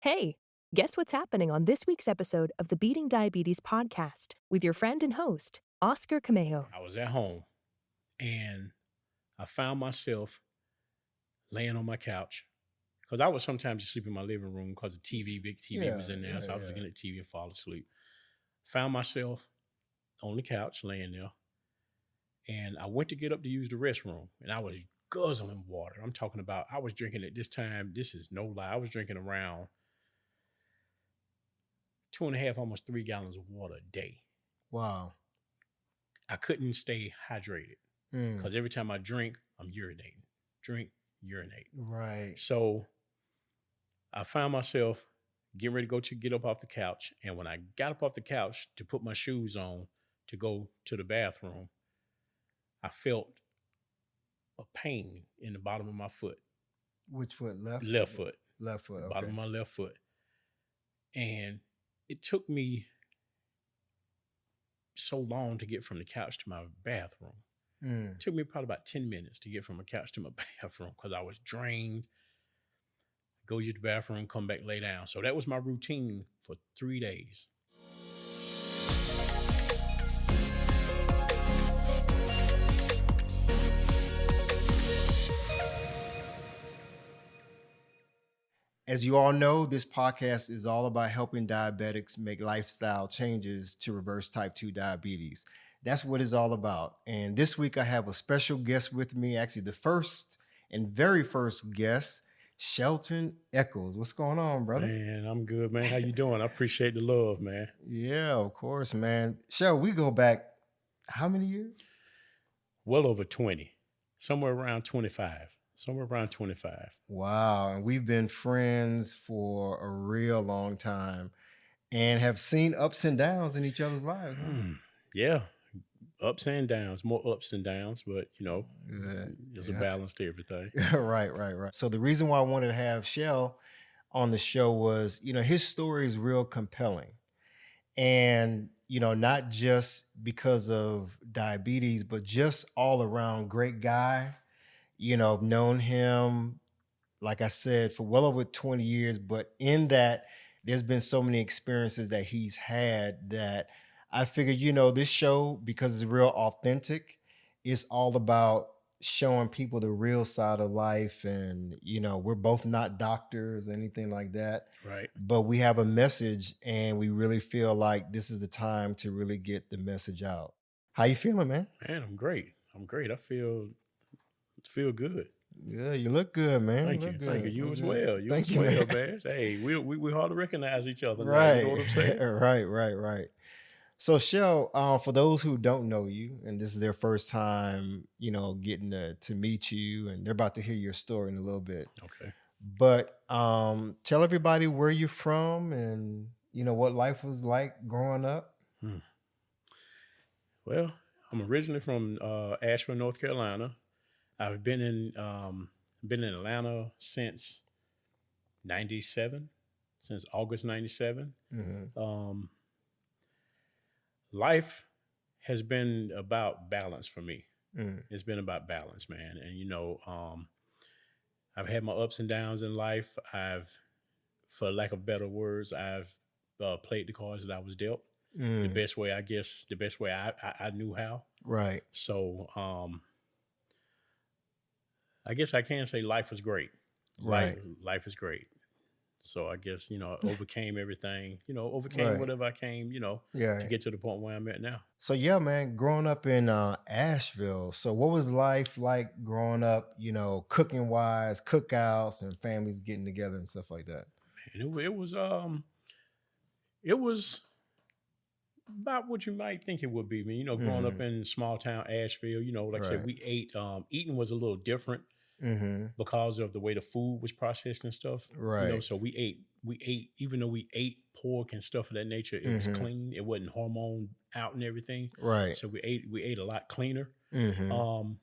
Hey, guess what's happening on this week's episode of the Beating Diabetes podcast with your friend and host, Oscar Camejo. I was at home and I found myself laying on my couch because I would sometimes just sleep in my living room because the big TV was in there. So I was looking at TV and fall asleep. Found myself on the couch laying there and I went to get up to use the restroom and I was guzzling water. I'm talking about, I was drinking at this time, this is no lie, I was drinking around 2.5, almost 3 gallons of water a day. Wow. I couldn't stay hydrated because every time I drink, I'm urinating. Drink, urinate. Right. So I found myself getting ready to get up off the couch. And when I got up off the couch to put my shoes on to go to the bathroom, I felt a pain in the bottom of my foot. Which foot? Left? Left foot. Left foot, okay. Bottom of my left foot. And it took me so long to get from the couch to my bathroom. It took me probably about 10 minutes to get from my couch to my bathroom because I was drained. Go use the bathroom, come back, lay down. So that was my routine for 3 days. As you all know, this podcast is all about helping diabetics make lifestyle changes to reverse type 2 diabetes. That's what it's all about. And this week I have a special guest with me, actually the first and very first guest, Shelton Echols. What's going on, brother? Man, I'm good, man. How you doing? I appreciate the love, man. Yeah, of course, man. Shel, we go back how many years? Well over 20, somewhere around 25. Wow. And we've been friends for a real long time and have seen ups and downs in each other's lives. Huh? Yeah. Ups and downs, more ups and downs, but there's a balance to everything. Right. So the reason why I wanted to have Shel on the show was, his story is real compelling. And, not just because of diabetes, but just all around great guy. I've known him, like I said, for well over 20 years, but in that there's been so many experiences that he's had that I figured, this show, because it's real authentic, it's all about showing people the real side of life. And, we're both not doctors or anything like that. Right. But we have a message and we really feel like this is the time to really get the message out. How you feeling, man? Man, I'm great. I feel good. Yeah, you look good, man. Thank you. Thank you. You as well. You as well, man. Hey, we hard to recognize each other. Right. Now, you know what I'm saying? Right. So, Shel, for those who don't know you, and this is their first time, getting to meet you, and they're about to hear your story in a little bit. Okay. But tell everybody where you're from and, what life was like growing up. Well, I'm originally from Asheville, North Carolina. I've been in Atlanta since 97, since August 97. Mm-hmm. Life has been about balance for me. It's been about balance, man. And, I've had my ups and downs in life. For lack of better words, I've played the cards that I was dealt the best way I knew how. Right. So, I guess I can say life is great. Right. Life is great. So I guess, overcame everything, whatever I came, to get to the point where I'm at now. So, yeah, man, growing up in Asheville. So what was life like growing up, cooking wise, cookouts and families getting together and stuff like that? And it was about what you might think it would be. I mean, growing up in small town Asheville, like I said, we ate, eating was a little different. Because of the way the food was processed and stuff. Right. So we ate, even though we ate pork and stuff of that nature, it was clean. It wasn't hormone out and everything. Right. So we ate a lot cleaner. And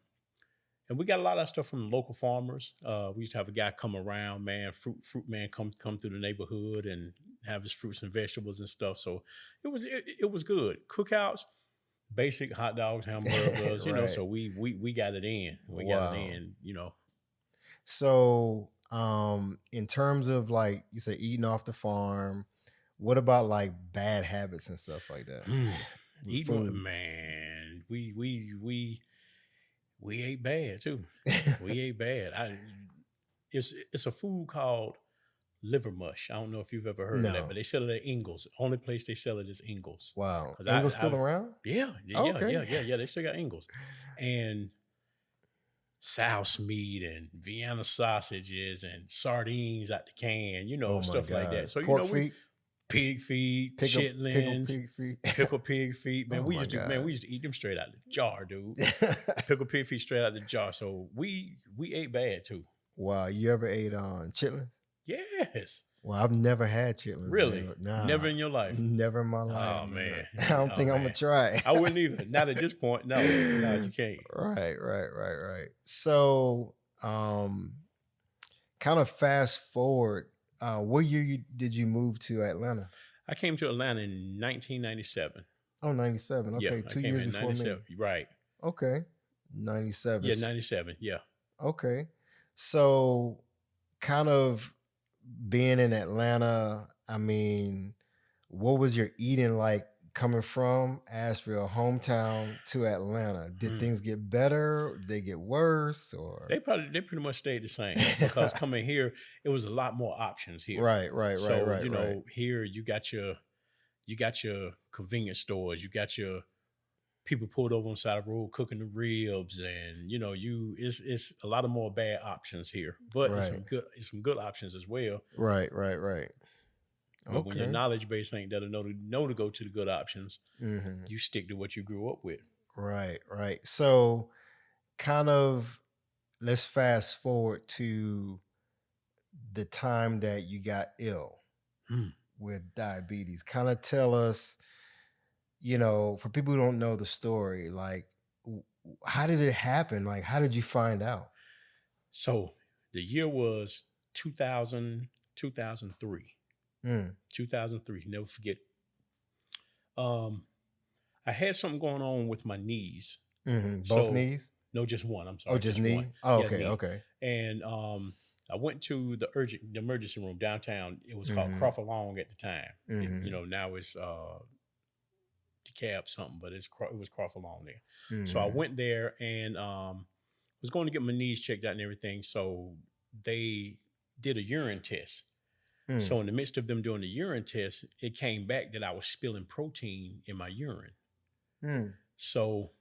we got a lot of stuff from local farmers. We used to have a guy come around, man, fruit man come through the neighborhood and have his fruits and vegetables and stuff. So it was good. Cookouts, basic hot dogs, hamburgers, right. So we got it in. We got it in, So In terms of like you say eating off the farm, what about like bad habits and stuff like that? Eating, man, we ate bad too. We ate bad. It's a food called liver mush. I don't know if you've ever heard of that, but they sell it at Ingalls. Only place they sell it is Ingalls. Wow. Ingalls still around? Yeah. They still got Ingalls. And souse meat and Vienna sausages and sardines out the can, stuff like that. So, pork feet? Pig feet, chitlins, pickled pig feet. Man, we used to eat them straight out the jar, dude. Pickled pig feet straight out the jar. So we ate bad too. Wow, you ever ate chitlins? Yes. Well, I've never had chitlins. Really? Nah, never in your life? Never in my life. Oh, man. I don't think I'm going to try. I wouldn't either. Not at this point. No, you can't. Right. So, kind of fast forward, what year did you move to Atlanta? I came to Atlanta in 1997. Oh, 97. Okay, yeah, 2 years before me. Right. Okay, 97. Yeah, 97. Yeah. Okay. So, kind of being in Atlanta, I mean, what was your eating like coming from Asheville, hometown, to Atlanta? Did things get better? Did they get worse? Or they pretty much stayed the same because coming here, it was a lot more options here. Right. So, here you got your convenience stores, you got your people pulled over on the side of the road cooking the ribs, and it's a lot of more bad options here, but it's some good options as well. Right. But when your knowledge base ain't that know to go to the good options, you stick to what you grew up with. Right. So, kind of, let's fast forward to the time that you got ill with diabetes. Kind of tell us, for people who don't know the story, like, how did it happen? Like, how did you find out? So the year was 2003. 2003. Never forget. I had something going on with my knees. Both knees? No, just one. I'm sorry. Oh, just knee? One. Oh, yeah, okay. And I went to the emergency room downtown. It was called Crawford Long at the time. Now it's DeKalb something, but it was Crawford Long there. So I went there and was going to get my knees checked out and everything. So they did a urine test. So in the midst of them doing the urine test, it came back that I was spilling protein in my urine. So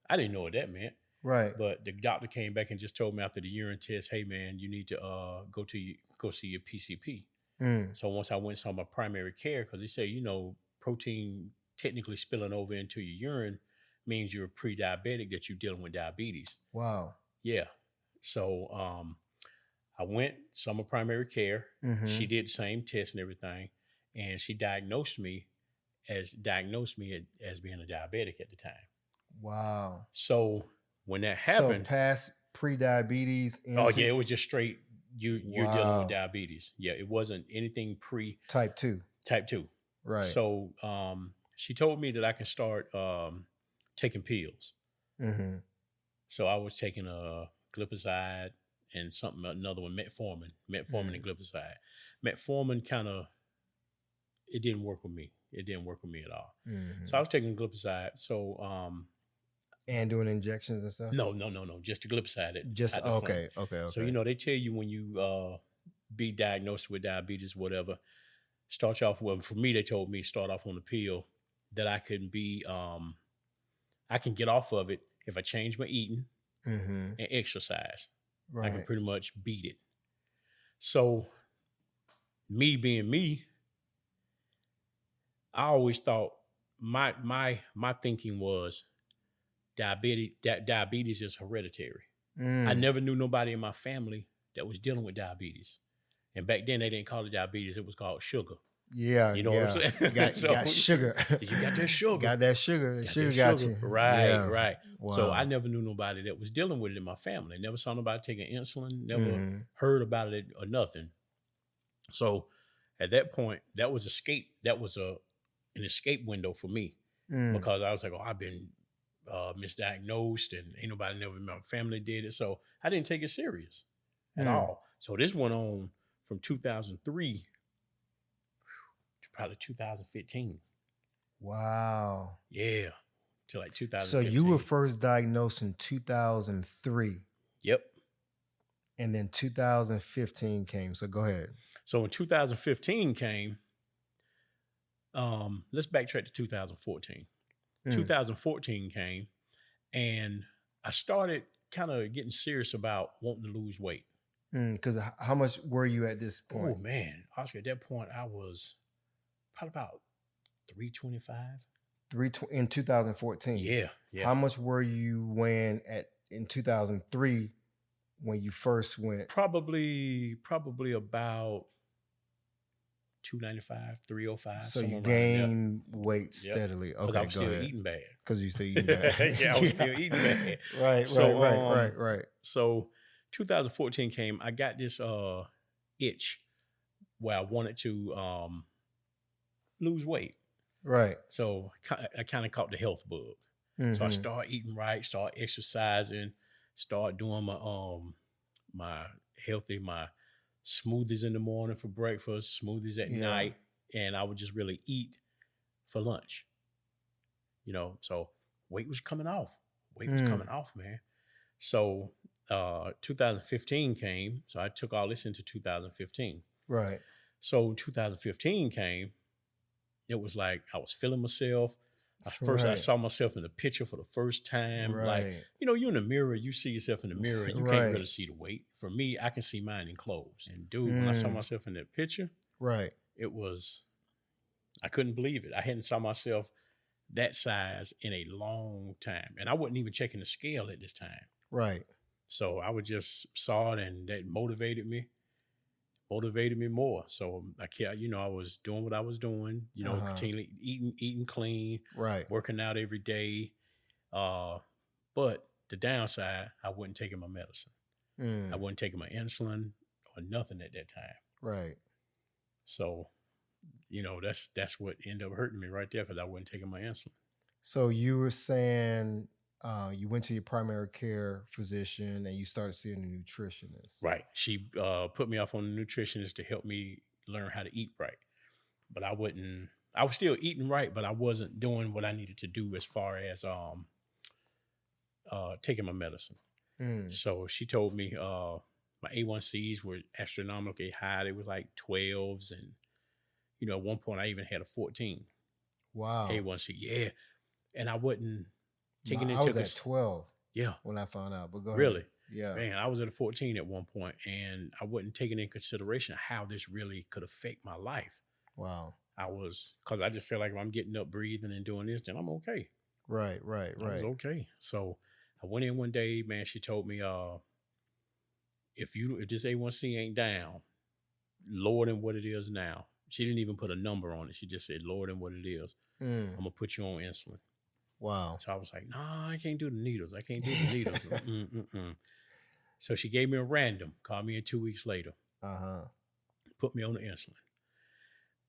I didn't know what that meant. Right. But the doctor came back and just told me after the urine test, hey man, you need to go see your PCP. So once I went and saw my primary care, because he said, protein technically spilling over into your urine means you're pre-diabetic, that you're dealing with diabetes. Wow. Yeah. So I went, saw my primary care. She did the same test and everything. And she diagnosed me as being a diabetic at the time. Wow. So when that happened. So past pre-diabetes. It was just straight, you're dealing with diabetes. Yeah, it wasn't anything Type 2. Type 2. Right. So she told me that I can start taking pills. So I was taking a glipizide and another one, metformin and glipizide. Metformin it didn't work with me. It didn't work with me at all. So I was taking glipizide. So and doing injections and stuff? No, just the glipizide. Okay. So they tell you when you be diagnosed with diabetes, whatever, start you off. Well, for me, they told me start off on the pill that I can I can get off of it if I change my eating and exercise. Right. I can pretty much beat it. So, me being me, I always thought my thinking was diabetes is hereditary. I never knew nobody in my family that was dealing with diabetes, and back then they didn't call it diabetes; it was called sugar. Yeah, what I'm saying. You got sugar. You got that sugar. Got that sugar. The sugar got you. Right. Wow. So I never knew nobody that was dealing with it in my family. Never saw nobody taking insulin. Never heard about it or nothing. So at that point, that was escape. That was an escape window for me because I was like, I've been misdiagnosed and ain't nobody never in my family did it. So I didn't take it serious at all. So this went on from 2003 to probably 2015. Wow. Yeah, to like So 2015. you were first diagnosed in 2003. Yep. And then 2015 came. So go ahead. So when 2015 came, let's backtrack to 2014. 2014 came, and I started kind of getting serious about wanting to lose weight. Because how much were you at this point? Oh, man. Oscar, at that point, I was probably about 325. In 2014. Yeah. How much were you weighing in 2003 when you first went? Probably about 295, 305. So you gained weight steadily. Yep. Okay, I was still eating bad. Because you still eating bad. Yeah, I was still eating bad. Right. So 2014 came. I got this itch where I wanted to lose weight. Right. So I kind of caught the health bug. Mm-hmm. So I started eating right, started exercising, started doing my smoothies in the morning for breakfast, smoothies at night, and I would just really eat for lunch. So weight was coming off. Man. So 2015 came, so I took all this into 2015. Right. So 2015 came, it was like I was feeling myself. I saw myself in the picture for the first time. Right. Like, you're in the mirror, you see yourself in the mirror, you can't really see the weight. For me, I can see mine in clothes. And dude, when I saw myself in that picture, it was, I couldn't believe it. I hadn't saw myself that size in a long time. And I wasn't even checking the scale at this time. Right. So I would just saw it, and that motivated me more. So I was doing what I was doing, continually eating clean, right, working out every day. But the downside, I wasn't taking my medicine. I wasn't taking my insulin or nothing at that time. Right. So, that's what ended up hurting me right there, because I wasn't taking my insulin. So you were saying you went to your primary care physician and you started seeing a nutritionist. Right. She put me off on a nutritionist to help me learn how to eat right. But I was still eating right, but I wasn't doing what I needed to do as far as taking my medicine. So she told me my A1Cs were astronomically high. They were like 12s. And, at one point I even had a 14. Wow. A1C. Yeah. And I wasn't taking it. I was at 12. Yeah. When I found out. But go really? ahead. Yeah. Man, I was at a 14 at one point, and I wasn't taking into consideration how this really could affect my life. Wow. Because I just feel like if I'm getting up, breathing, and doing this, then I'm okay. Right. I was okay. So I went in one day, man, she told me, if this A1C ain't down, lower than what it is now. She didn't even put a number on it. She just said lower than what it is. I'm going to put you on insulin. Wow. So I was like, nah, I can't do the needles. So she gave me a random, called me in 2 weeks later. Put me on the insulin.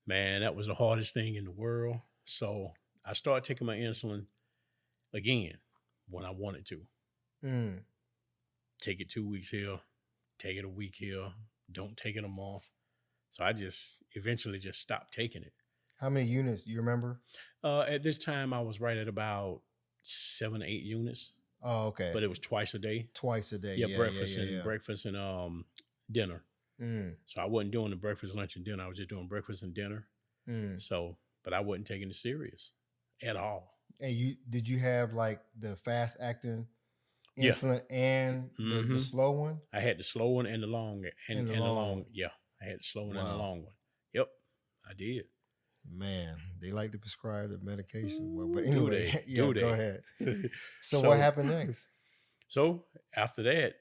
Man, that was the hardest thing in the world. So I started taking my insulin again when I wanted to. Take it 2 weeks here, take it a week here, don't take it a month. So I just eventually just stopped taking it. How many units do you remember? At this time, I was right at about 7 or 8 units. Oh, okay. But it was twice a day. Yeah, breakfast and dinner. So I wasn't doing the breakfast, lunch, and dinner. I was just doing breakfast and dinner. So, but I wasn't taking it serious at all. And did you have like the fast acting insulin and the slow one? I had the slow one and the long one. Yeah, I had the slow one and the long one. Yep, I did. Man, they like to prescribe the medication. But anyway, go ahead. So what happened next? So after that,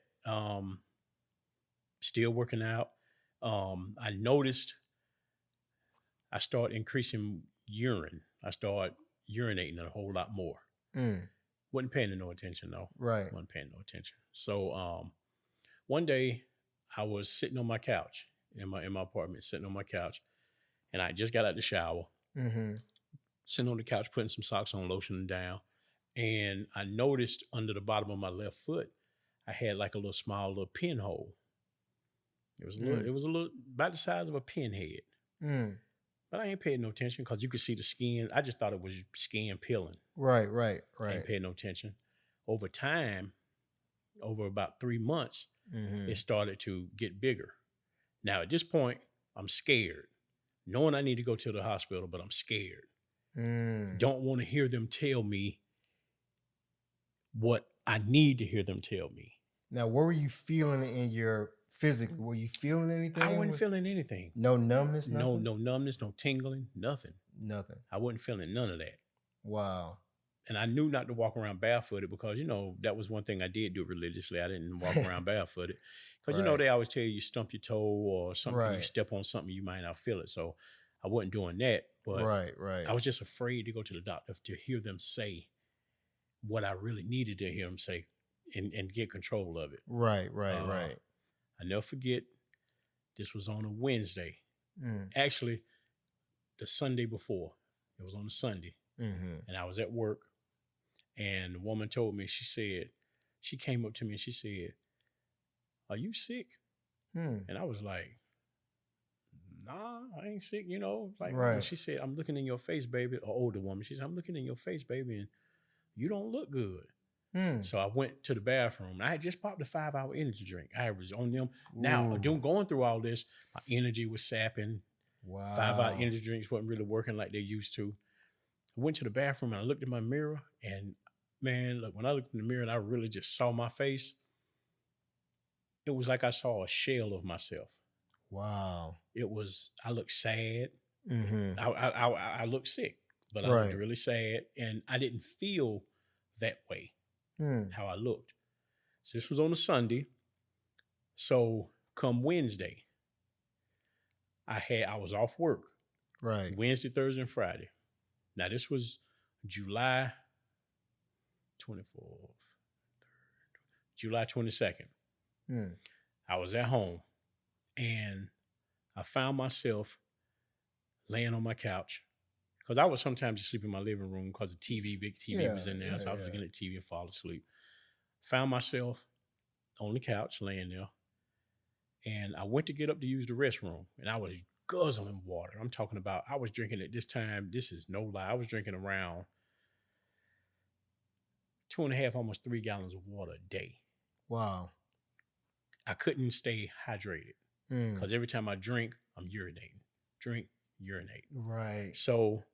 still working out. I noticed I started increasing urine. I started urinating a whole lot more. Wasn't paying no attention though. Right. Wasn't paying no attention. So one day I was sitting on my couch in my apartment, sitting on my couch. And I just got out the shower, sitting on the couch, putting some socks on, lotioning down. And I noticed under the bottom of my left foot, I had like a small pinhole. It was a little. It was a little about the size of a pinhead. But I ain't paying no attention because you could see the skin. I just thought it was skin peeling. Right. Ain't paying no attention. Over time, over about 3 months, it started to get bigger. Now at this point, I'm scared, knowing I need to go to the hospital, but I'm scared. Don't want to hear them tell me what I need to hear them tell me. Now, what were you feeling in your physically? Were you feeling anything? I wasn't feeling anything. No numbness? Nothing? No numbness, no tingling, nothing. Nothing. I wasn't feeling none of that. Wow. And I knew not to walk around barefooted because, that was one thing I did do religiously. I didn't walk around barefooted because, they always tell you stump your toe or something. You step on something, you might not feel it. So I wasn't doing that. But I was just afraid to go to the doctor to hear them say what I really needed to hear them say and get control of it. Right. I never forget, this was on a Wednesday. Actually, the Sunday before. It was on a Sunday. And I was at work. And the woman told me, she came up to me and she said, "Are you sick?" And I was like, "Nah, I ain't sick, She said, "I'm looking in your face, baby." An older woman. She said, "I'm looking in your face, baby, and you don't look good." So I went to the bathroom. I had just popped a 5-hour energy drink. I was on them. Now, going through all this, my energy was sapping. Wow. 5-hour energy drinks wasn't really working like they used to. I went to the bathroom and I looked in my mirror, and man, look, when I looked in the mirror and I really just saw my face, it was like I saw a shell of myself. Wow. I looked sad. I looked sick, but I looked really sad, and I didn't feel that way, how I looked. So this was on a Sunday. So come Wednesday, I was off work. Right. Wednesday, Thursday, and Friday. Now this was July 24th, July 22nd. I was at home and I found myself laying on my couch because I would sometimes just sleep in my living room because the big TV was in there. So I was looking at TV and fall asleep. Found myself on the couch laying there, and I went to get up to use the restroom, and I was guzzling water. I'm talking about, I was drinking at this time, this is no lie, I was drinking around 2.5, almost 3 gallons of water a day. Wow. I couldn't stay hydrated because every time I drink, I'm urinating. Drink, urinate. Right. So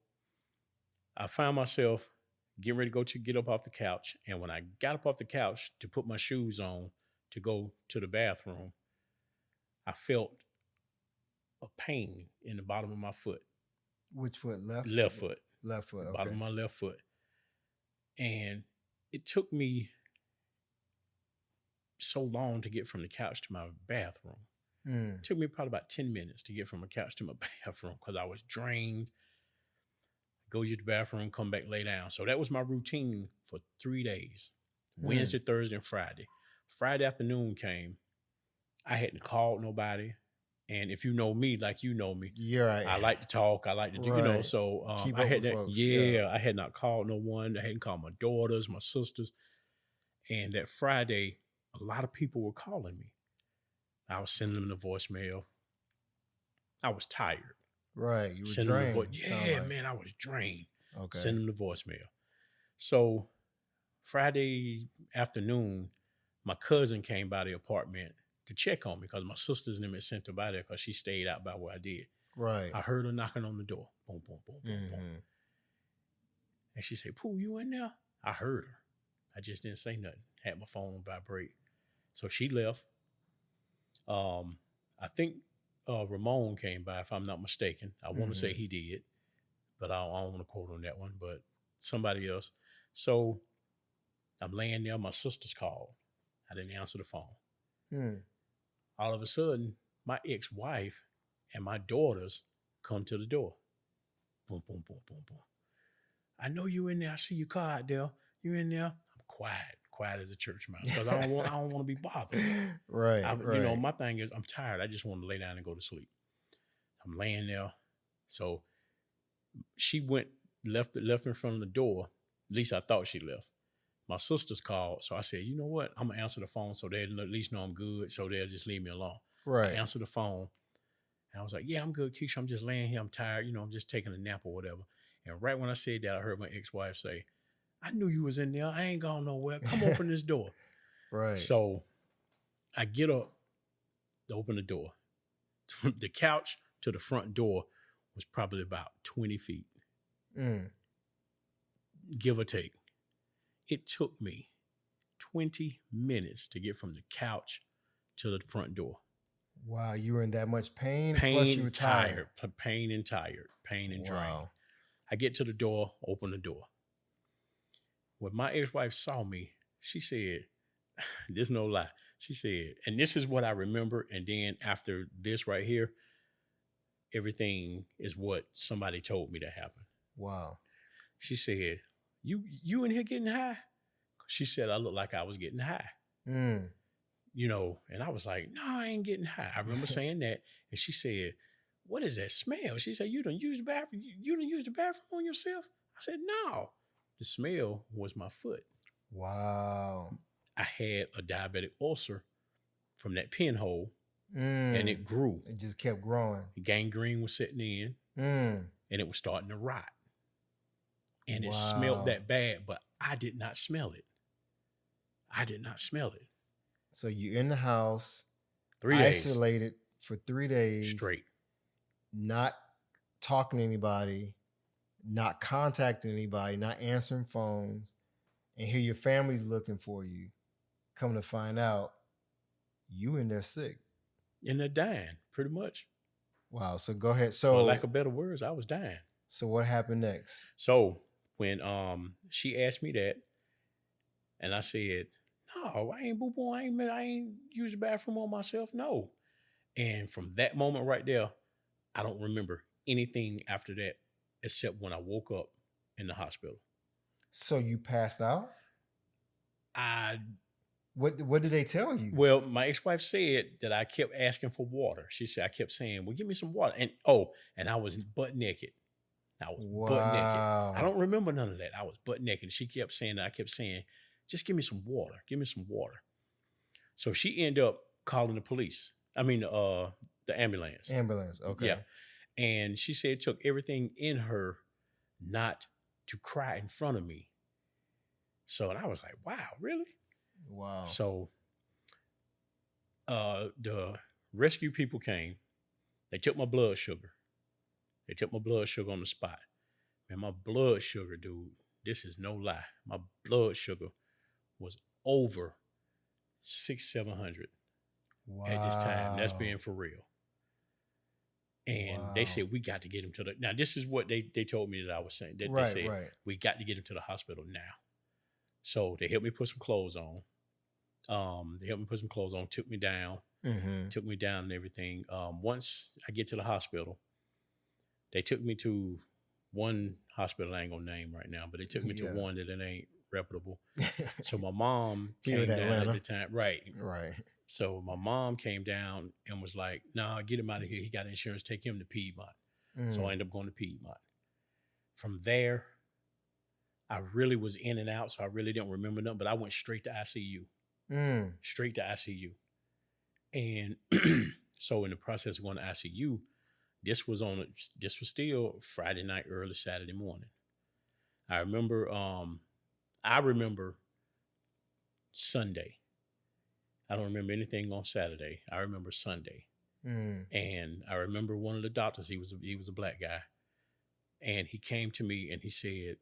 I found myself getting ready to get up off the couch. And when I got up off the couch to put my shoes on to go to the bathroom, I felt a pain in the bottom of my foot. Which foot? Left? Left foot. Left foot, okay. Bottom of my left foot. And it took me so long to get from the couch to my bathroom. It took me probably about 10 minutes to get from my couch to my bathroom because I was drained. Go use the bathroom, come back, lay down. So that was my routine for 3 days. Wednesday, Thursday, and Friday. Friday afternoon came. I hadn't called nobody. And if you know me, like you know me, I like to talk. I like to do, so I had that. Folks. Yeah, I had not called no one. I hadn't called my daughters, my sisters. And that Friday, a lot of people were calling me. I was sending them the voicemail. I was tired. Right. You were drained. Man, I was drained. Okay. Send them the voicemail. So Friday afternoon, my cousin came by the apartment to check on me because my sisters and them had sent her by there because she stayed out by where I did. Right. I heard her knocking on the door. Boom, boom, boom, boom, boom. And she said, "Pooh, you in there?" I heard her. I just didn't say nothing. Had my phone on vibrate. So she left. I think Ramon came by, if I'm not mistaken. I want to say he did, but I don't want to quote on that one, but somebody else. So I'm laying there. My sister's called. I didn't answer the phone. All of a sudden, my ex-wife and my daughters come to the door. Boom, boom, boom, boom, boom. "I know you in there. I see your car out there. You in there?" I'm quiet as a church mouse because I don't want to be bothered. Right. My thing is I'm tired. I just want to lay down and go to sleep. I'm laying there. So she left in front of the door. At least I thought she left. My sisters called. So I said, you know what? I'm going to answer the phone so they'll at least know I'm good. So they'll just leave me alone. Right. I answered the phone. And I was like, yeah, I'm good, Keisha. I'm just laying here. I'm tired. I'm just taking a nap or whatever. And right when I said that, I heard my ex-wife say, I knew you was in there. I ain't gone nowhere. Come open this door. Right. So I get up to open the door. The couch to the front door was probably about 20 feet, give or take. It took me 20 minutes to get from the couch to the front door. Wow, you were in that much pain? Plus you were tired. Pain and drained. Wow. I get to the door, open the door. When my ex-wife saw me, she said, there's no lie. She said, and this is what I remember. And then after this right here, everything is what somebody told me to happen. Wow. She said, you in here getting high? She said, I look like I was getting high. And I was like, no, I ain't getting high. I remember saying that. And she said, what is that smell? She said, you done used the bathroom? You done used the bathroom on yourself? I said, no. The smell was my foot. Wow. I had a diabetic ulcer from that pinhole, and it grew. It just kept growing. Gangrene was setting in, and it was starting to rot. And it smelled that bad, but I did not smell it. So you're in the house, 3 days. Isolated for 3 days. Straight. Not talking to anybody, not contacting anybody, not answering phones, and here your family's looking for you. Come to find out, you in there sick. And they're dying, pretty much. Wow. So go ahead. So for lack of better words, I was dying. So what happened next? So when she asked me that, and I said, no, I ain't boo-boo. I ain't used the bathroom on myself. No. And from that moment right there, I don't remember anything after that except when I woke up in the hospital. So you passed out? What did they tell you? Well, my ex-wife said that I kept asking for water. She said, I kept saying, well, give me some water. And I was butt naked. Butt naked. I don't remember none of that. I was butt naked. She kept saying that. I kept saying, just give me some water. Give me some water. So she ended up calling the police. I mean, the ambulance. Ambulance. Okay. Yeah. And she said it took everything in her not to cry in front of me. So, and I was like, wow, really? Wow. So the rescue people came. They took my blood sugar. They took my blood sugar on the spot. Man, my blood sugar, dude, this is no lie. My blood sugar was over 600-700 at this time. That's being for real. And they said, we got to get him to the... Now, this is what they told me that I was saying. They said, we got to get him to the hospital now. So they helped me put some clothes on. Took me down. Took me down and everything. Once I get to the hospital, they took me to one hospital I ain't gonna name right now, but they took me to one that it ain't reputable. So my mom came down at the time. Right. So my mom came down and was like, nah, get him out of here. He got insurance. Take him to Piedmont. So I ended up going to Piedmont. From there, I really was in and out, so I really don't remember nothing, but I went straight to ICU. Straight to ICU. And so in the process of going to ICU, this was still Friday night, early Saturday morning. I remember Sunday. I don't remember anything on Saturday. I remember Sunday. And I remember one of the doctors, he was a black guy. And he came to me and he said,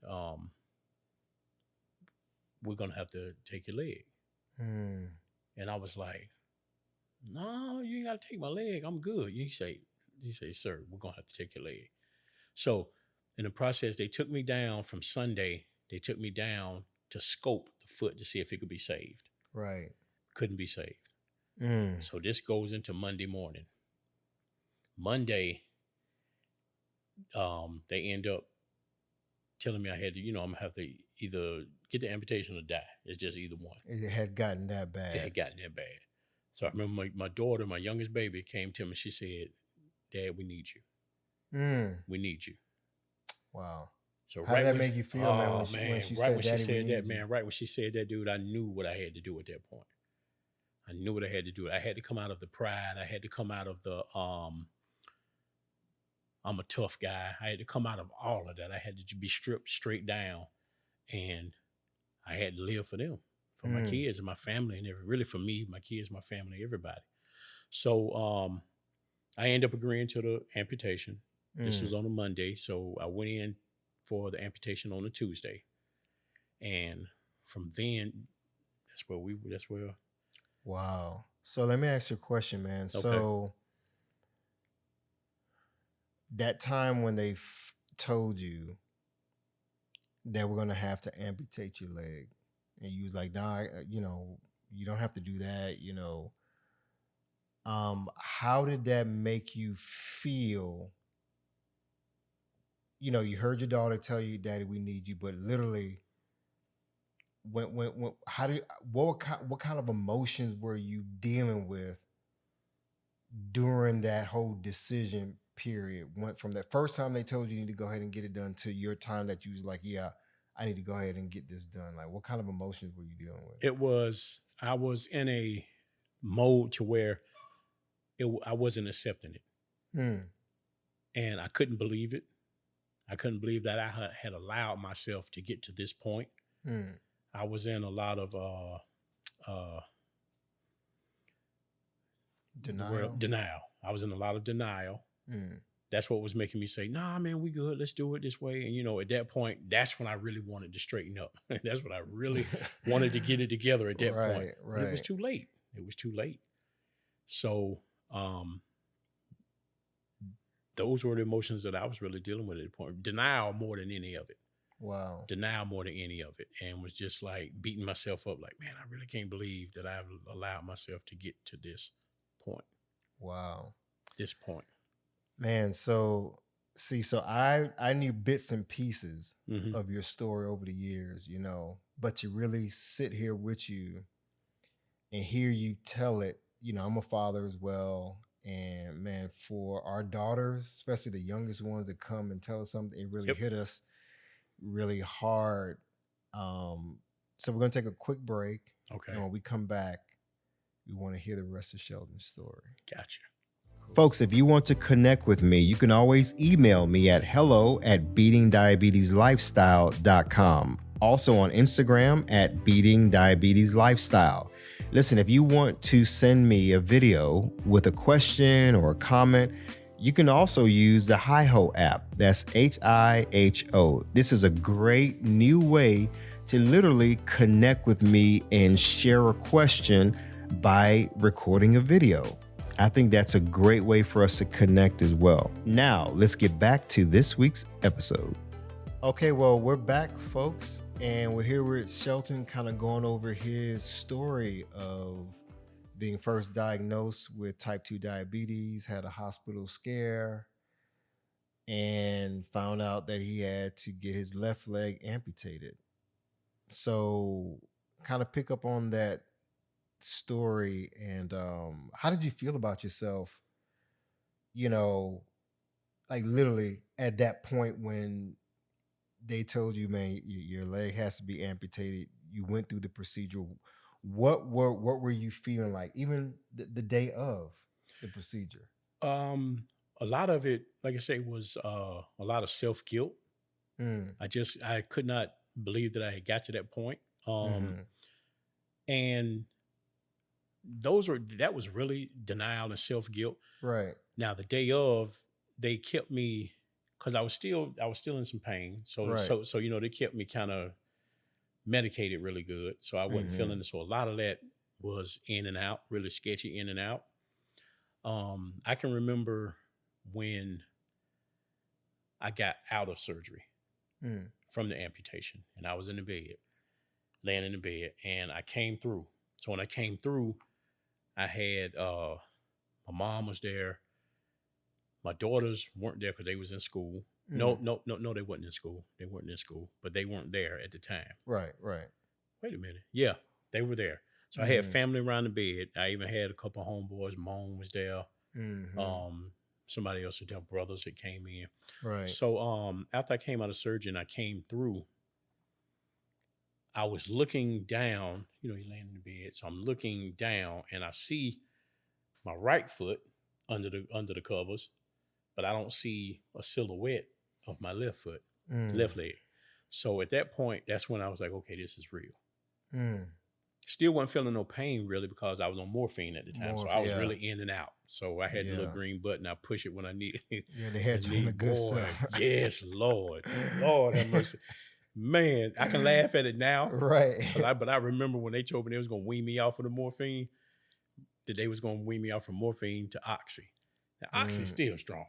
we're going to have to take your leg. And I was like, no, you ain't got to take my leg. I'm good. He say, sir, we're going to have to take your leg. So in the process, they took me down from Sunday. They took me down to scope the foot to see if it could be saved. Right. Couldn't be saved. So this goes into Monday morning. Monday, they end up telling me I had to, I'm going to have to either get the amputation or die. It's just either one. It had gotten that bad. It had gotten that bad. So I remember my daughter, my youngest baby, came to me. She said, Dad, we need you. We need you. Wow. So how did that make you feel, man, when she said that, man, right when she said that, dude, I knew what I had to do at that point. I knew what I had to do. I had to come out of the pride. I had to come out of the I'm a tough guy. I had to come out of all of that. I had to be stripped straight down, and I had to live for them, for my kids and my family, and really for me, my kids, my family, everybody. So I ended up agreeing to the amputation. This was on a Monday, so I went in for the amputation on a Tuesday, and from then, that's where. Wow. So let me ask you a question, man. Okay. So that time when they told you that we're going to have to amputate your leg, and you was like, nah, you know, you don't have to do that, you know. How did that make you feel? You know, you heard your daughter tell you, Daddy, we need you, but literally, when how do you, what kind of emotions were you dealing with during that whole decision period? Went from that first time they told you need to go ahead and get it done to your time that you was like, yeah, I need to go ahead and get this done. Like, what kind of emotions were you dealing with? I was in a mode to where I wasn't accepting it. And I couldn't believe it. I couldn't believe that I had allowed myself to get to this point. I was in a lot of denial. I was in a lot of denial. That's what was making me say, nah, man, we good. Let's do it this way. And, you know, at that point, that's when I really wanted to straighten up. That's when I really wanted to get it together at that point. Right. It was too late. It was too late. So those were the emotions that I was really dealing with at the point. Denial more than any of it. Wow. Denial more than any of it. And was just like beating myself up like, man, I really can't believe that I've allowed myself to get to this point. Wow. This point. Man, so I knew bits and pieces of your story over the years, you know, but to really sit here with you and hear you tell it, you know, I'm a father as well. And man, for our daughters, especially the youngest ones that come and tell us something, it really hit us really hard. So we're going to take a quick break. Okay. And when we come back, we want to hear the rest of Shelton's story. Gotcha. Folks, if you want to connect with me, you can always email me at hello@beatingdiabetieslifestyle.com. Also on Instagram at beatingdiabetieslifestyle. Listen, if you want to send me a video with a question or a comment, you can also use the HiHo app. That's HiHo. This is a great new way to literally connect with me and share a question by recording a video. I think that's a great way for us to connect as well. Now, let's get back to this week's episode. Okay, well, we're back, folks, and we're here with Shelton kind of going over his story of being first diagnosed with type 2 diabetes, had a hospital scare, and found out that he had to get his left leg amputated. So kind of pick up on that story, and how did you feel about yourself, you know, like literally at that point when they told you, man, your leg has to be amputated, you went through the procedure? What were you feeling like even the day of the procedure? A lot of it, like I say, was a lot of self-guilt. I could not believe that I had got to that point. And that was really denial and self-guilt. Right. Now the day of, they kept me, because I was still in some pain. So you know, they kept me kind of medicated really good. So I wasn't feeling it. So a lot of that was in and out, really sketchy in and out. I can remember when I got out of surgery from the amputation, and I was in the bed, laying in the bed, and I came through. So when I came through, I had my mom was there. My daughters weren't there because they was in school. No, they weren't in school. They weren't in school, but they weren't there at the time. Right. Wait a minute. Yeah, they were there. So I had family around the bed. I even had a couple of homeboys. Mom was there. Somebody else was there, brothers that came in. Right. So after I came out of surgery and I came through, I was looking down, you know, he's laying in the bed. So I'm looking down and I see my right foot under the covers, but I don't see a silhouette of my left foot, left leg. So at that point, that's when I was like, okay, this is real. Still wasn't feeling no pain really because I was on morphine at the time. So I was really in and out. So I had the little green button. I push it when I need it. Yeah, they had you on the good stuff. Yes, Lord. Lord have mercy. Man, I can laugh at it now. Right. But I remember when they told me they was going to wean me off of the morphine, that they was going to wean me off from morphine to oxy. Now, oxy's still strong.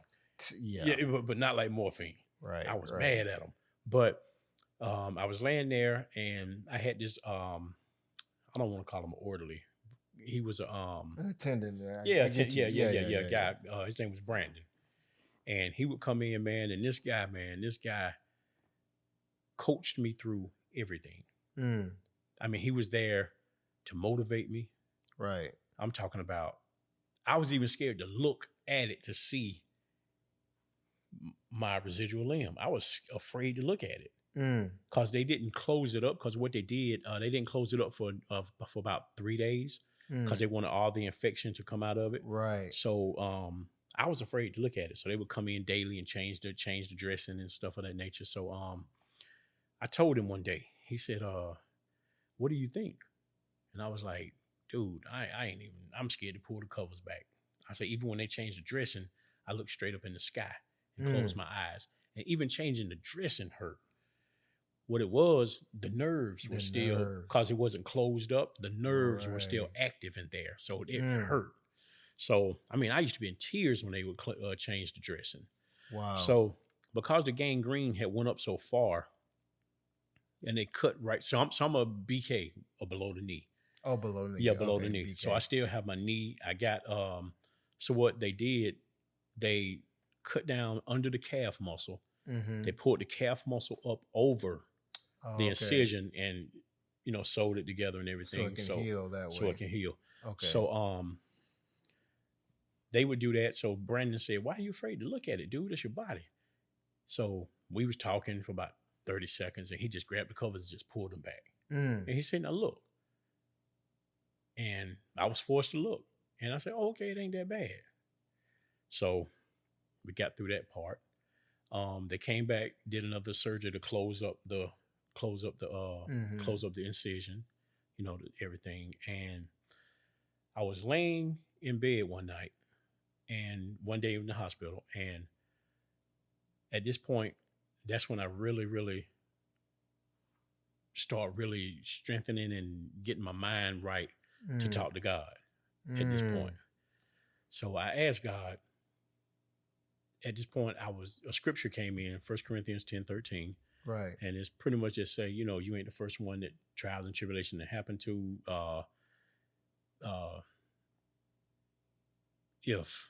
Yeah, but not like morphine. Right. I was mad at them. But I was laying there and I had this, I don't want to call him an orderly. He was an attendant. Guy. His name was Brandon. And he would come in, man, and this guy coached me through everything. I mean, he was there to motivate me. Right. I'm talking about, I was even scared to look at it to see my residual limb. I was afraid to look at it because they didn't close it up. Because what they did, they didn't close it up for about 3 days because they wanted all the infection to come out of it. Right. So I was afraid to look at it. So they would come in daily and change the dressing and stuff of that nature. So I told him one day, he said, what do you think? And I was like, dude, I'm scared to pull the covers back. I said, even when they changed the dressing, I looked straight up in the sky and closed my eyes. And even changing the dressing hurt. What it was, the nerves were still, because it wasn't closed up, the nerves were still active in there. So it hurt. So, I mean, I used to be in tears when they would change the dressing. Wow. So because the gangrene had went up so far and they cut right, so I'm a BK or below the knee. Oh, below the knee. Yeah, below the knee. BK. So I still have my knee. I got, so what they did, they cut down under the calf muscle. They pulled the calf muscle up over the incision and, you know, sewed it together and everything. So it can heal that way. So it can heal. Okay. So they would do that. So Brandon said, why are you afraid to look at it, dude? It's your body. So we was talking for about 30 seconds and he just grabbed the covers and just pulled them back. And he said, now look. And I was forced to look. And I said, oh, okay, it ain't that bad. So we got through that part. They came back, did another surgery to close up the incision, you know, everything. And I was laying in bed one night and one day in the hospital. And at this point, that's when I really start really strengthening and getting my mind right to talk to God at this point. So I asked God. At this point, a scripture came in, 1 Corinthians 10:13. Right. And it's pretty much just say, you know, you ain't the first one that trials and tribulation that happened to. If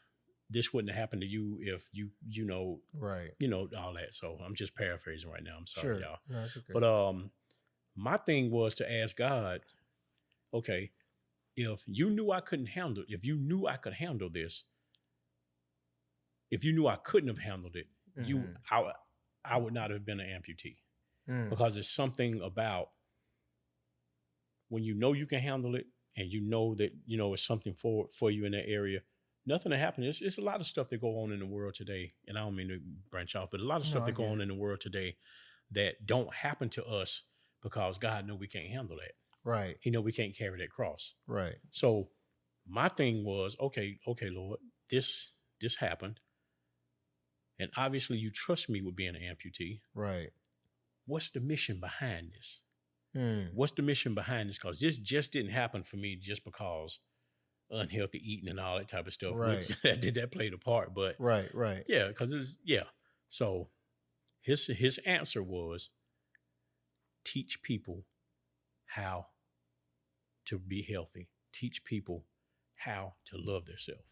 this wouldn't have happened to you, if you know, right, you know, all that. So I'm just paraphrasing right now. I'm sorry, y'all. No, it's okay. But my thing was to ask God, okay, if you knew I couldn't handle it, if you knew I could handle this, if you knew I couldn't have handled it, I would not have been an amputee. Because it's something about when you know you can handle it and you know that, you know, it's something for you in that area, nothing will happen. It's a lot of stuff that go on in the world today. And I don't mean to branch off, but a lot of stuff that go on in the world today that don't happen to us because God know we can't handle that. Right. He know we can't carry that cross. Right. So my thing was, okay, Lord, this happened. And obviously you trust me with being an amputee. Right. What's the mission behind this? What's the mission behind this? Because this just didn't happen for me just because unhealthy eating and all that type of stuff. Right. that played a part. But right. Yeah, because So his answer was teach people how to be healthy. Teach people how to love themselves.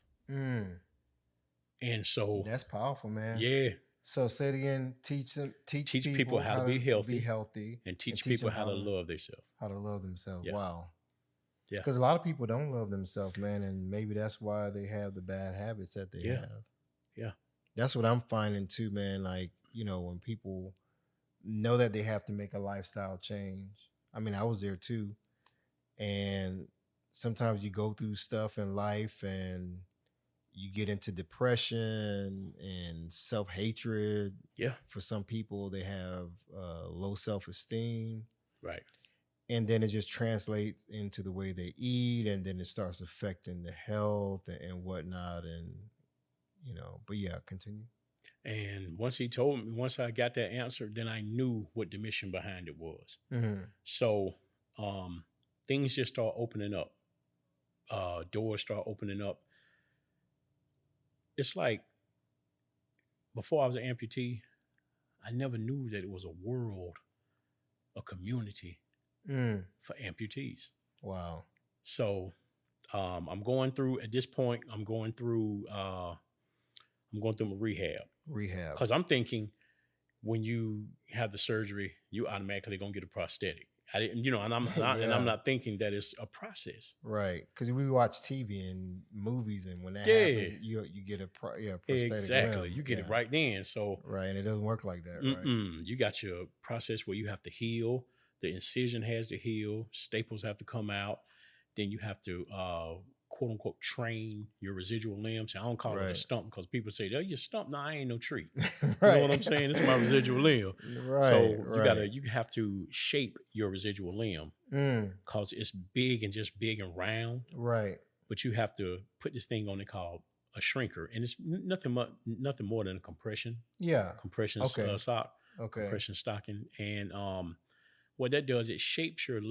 And so that's powerful, man. Yeah. So say it again, teach people how to be healthy, and teach people how to love themselves. How to love themselves. Yeah. Wow. Yeah. Because a lot of people don't love themselves, man, and maybe that's why they have the bad habits that they have. Yeah. That's what I'm finding too, man. Like, you know, when people know that they have to make a lifestyle change, I mean, I was there too. And sometimes you go through stuff in life and you get into depression and self-hatred. Yeah. For some people, they have low self-esteem. Right. And then it just translates into the way they eat, and then it starts affecting the health and whatnot. And, but yeah, continue. And once he told me, once I got that answer, then I knew what the mission behind it was. Mm-hmm. So things just start opening up. Doors start opening up. It's like before I was an amputee, I never knew that it was a world, a community for amputees. Wow. So I'm going through, at this point, I'm going through my rehab. Because I'm thinking when you have the surgery, you automatically gonna get a prosthetic. I didn't, and I'm not, and I'm not thinking that it's a process. Right. Because we watch TV and movies, and when that happens, you get a prosthetic. Exactly. limb. You get it right then. So right, and it doesn't work like that. Right. You got your process where you have to heal. The incision has to heal. Staples have to come out. Then you have to quote unquote train your residual limbs. I don't call it a stump because people say, "Oh, you stump." No, I ain't no tree. You know what I'm saying? It's my residual limb. Right. So you have to shape your residual limb because it's big and round. Right. But you have to put this thing on it called a shrinker, and it's nothing more than a compression. Yeah. Compression sock. Okay. Compression stocking, and what that does, it shapes your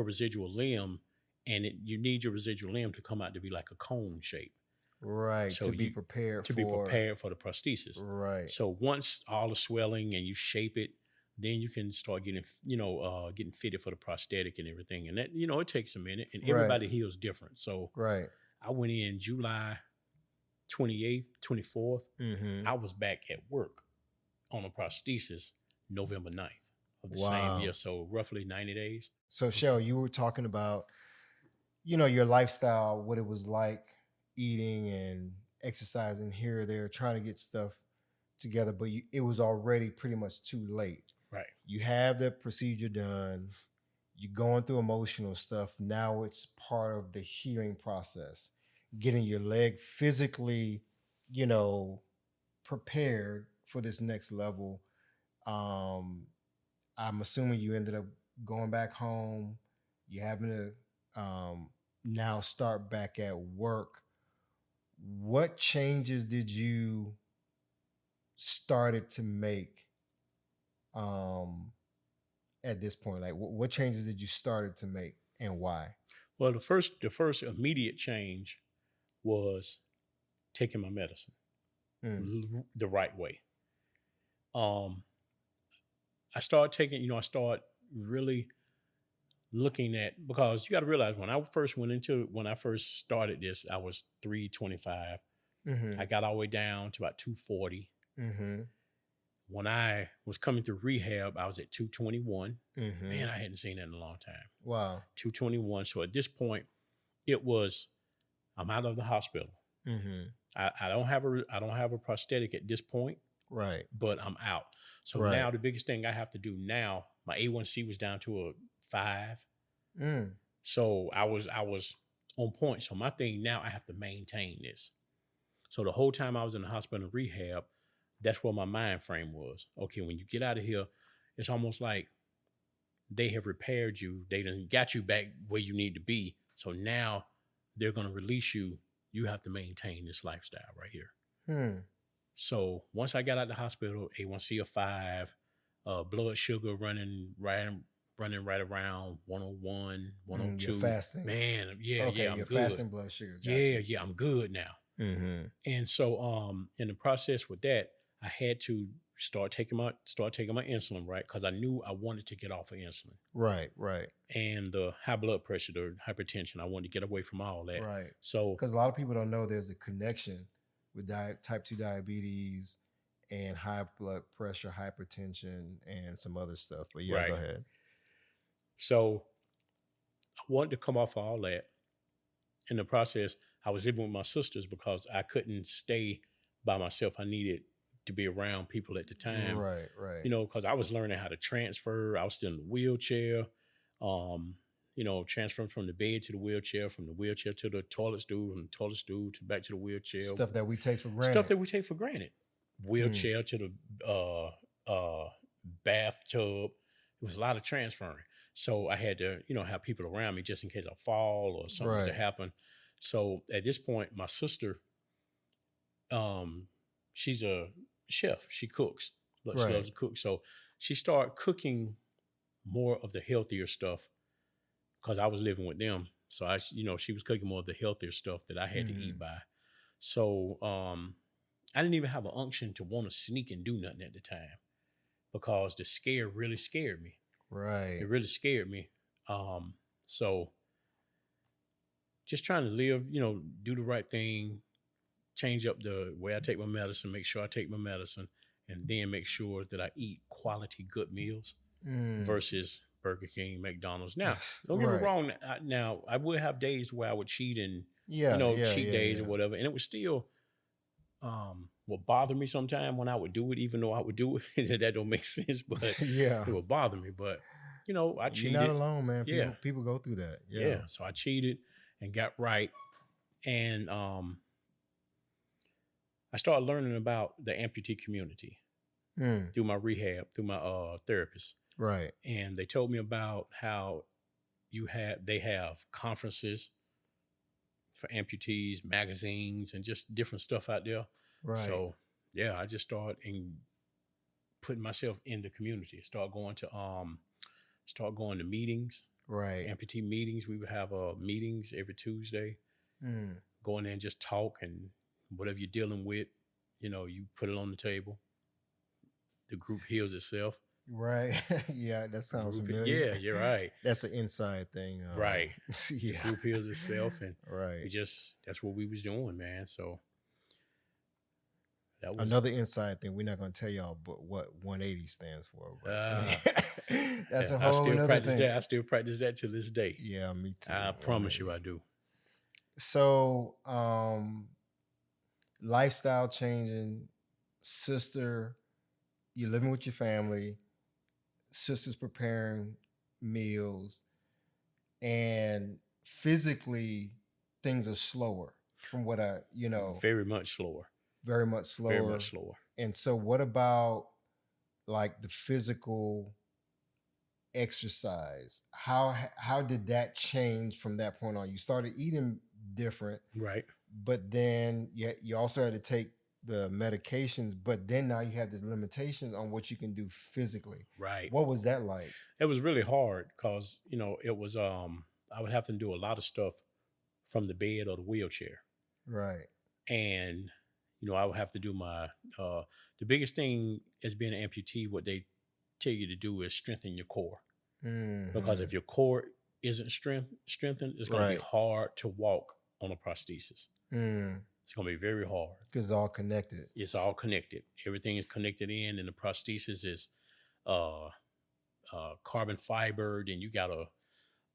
residual limb. And you need your residual limb to come out to be like a cone shape. Right. So be prepared for the prosthesis. Right. So once all the swelling and you shape it, then you can start getting, getting fitted for the prosthetic and everything. And that, it takes a minute, and everybody heals different. So I went in July 28th, 24th. I was back at work on a prosthesis November 9th of the same year. So roughly 90 days. So Shell, you were talking about your lifestyle, what it was like eating and exercising here or there, trying to get stuff together, but it was already pretty much too late. Right. You have the procedure done. You're going through emotional stuff. Now it's part of the healing process, getting your leg physically, prepared for this next level. I'm assuming you ended up going back home. You having to now start back at work. What changes did you started to make at this point? Like what changes did you started to make and why? Well, the first immediate change was taking my medicine the right way. I started really looking at, because you got to realize when I first started this, I was 325. I got all the way down to about 240. When I was coming through rehab, I was at 221. Man, I hadn't seen that in a long time. Wow. 221. So at this point, I'm out of the hospital. I don't have a prosthetic at this point. Right. But I'm out. So now the biggest thing I have to do now, my A1C was down to a 5. So I was on point. So my thing now, I have to maintain this. So the whole time I was in the hospital rehab, that's where my mind frame was. Okay, when you get out of here, it's almost like they have repaired you. They done got you back where you need to be. So now they're going to release you. You have to maintain this lifestyle right here. So once I got out of the hospital, A1C of 5, blood sugar running right around 101, 102. You're fasting. Man, I'm good. Fasting blood sugar. Gotcha. Yeah, I'm good now. And so in the process with that, I had to start taking my insulin, right? Because I knew I wanted to get off of insulin. Right. And the high blood pressure, the hypertension, I wanted to get away from all that. Right. So because a lot of people don't know there's a connection with type 2 diabetes and high blood pressure, hypertension, and some other stuff. But yeah, go ahead. So I wanted to come off of all that. In the process, I was living with my sisters because I couldn't stay by myself. I needed to be around people at the time. Right. Because I was learning how to transfer. I was still in the wheelchair. Transferring from the bed to the wheelchair, from the wheelchair to the toilet stool, from the toilet stool to back to the wheelchair. Stuff that we take for granted. Stuff that we take for granted. Wheelchair to the bathtub. It was a lot of transferring. So I had to, have people around me just in case I fall or something to happen. So at this point, my sister, she's a chef. She cooks. She loves to cook. So she started cooking more of the healthier stuff because I was living with them. So she was cooking more of the healthier stuff that I had to eat by. So I didn't even have an unction to want to sneak and do nothing at the time because the scare really scared me. Right. It really scared me. So just trying to live, do the right thing, change up the way I take my medicine, make sure I take my medicine, and then make sure that I eat quality, good meals versus Burger King, McDonald's. Now, don't get me wrong. Now, I would have days where I would cheat and, cheat days or whatever. And it was still what bothered me sometimes when I would do it, even though I would do it. That don't make sense, but it would bother me. But, I cheated. You're not alone, man. People go through that. Yeah. So I cheated and got right. And I started learning about the amputee community through my rehab, through my therapist. Right. And they told me about how they have conferences for amputees, magazines, and just different stuff out there. Right. So I just started putting myself in the community. Start going to meetings. Right. Amputee meetings. We would have meetings every Tuesday. Go in there and just talk, and whatever you're dealing with, you put it on the table. The group heals itself. Right. Yeah, that sounds familiar. Yeah, you're right. That's an inside thing. Right. Yeah. The group heals itself, and right. that's what we was doing, man. So that was another inside thing. We're not going to tell y'all what 180 stands for. That's a whole another thing. I still practice that to this day. Yeah, me too. I promise you I do. So, lifestyle changing, sister, you're living with your family, sister's preparing meals, and physically things are slower from what very much slower. Very much slower. Very much slower. And so what about like the physical exercise? How did that change from that point on? You started eating different. Right. But then you also had to take the medications, but then now you have this limitations on what you can do physically. Right. What was that like? It was really hard because, it was, I would have to do a lot of stuff from the bed or the wheelchair. Right. And, I would have to do my, the biggest thing as being an amputee, what they tell you to do is strengthen your core. Mm-hmm. Because if your core isn't strengthened, it's going to be hard to walk on a prosthesis. It's going to be very hard. Because it's all connected. It's all connected. Everything is connected in, and the prosthesis is carbon fiber. Then you got a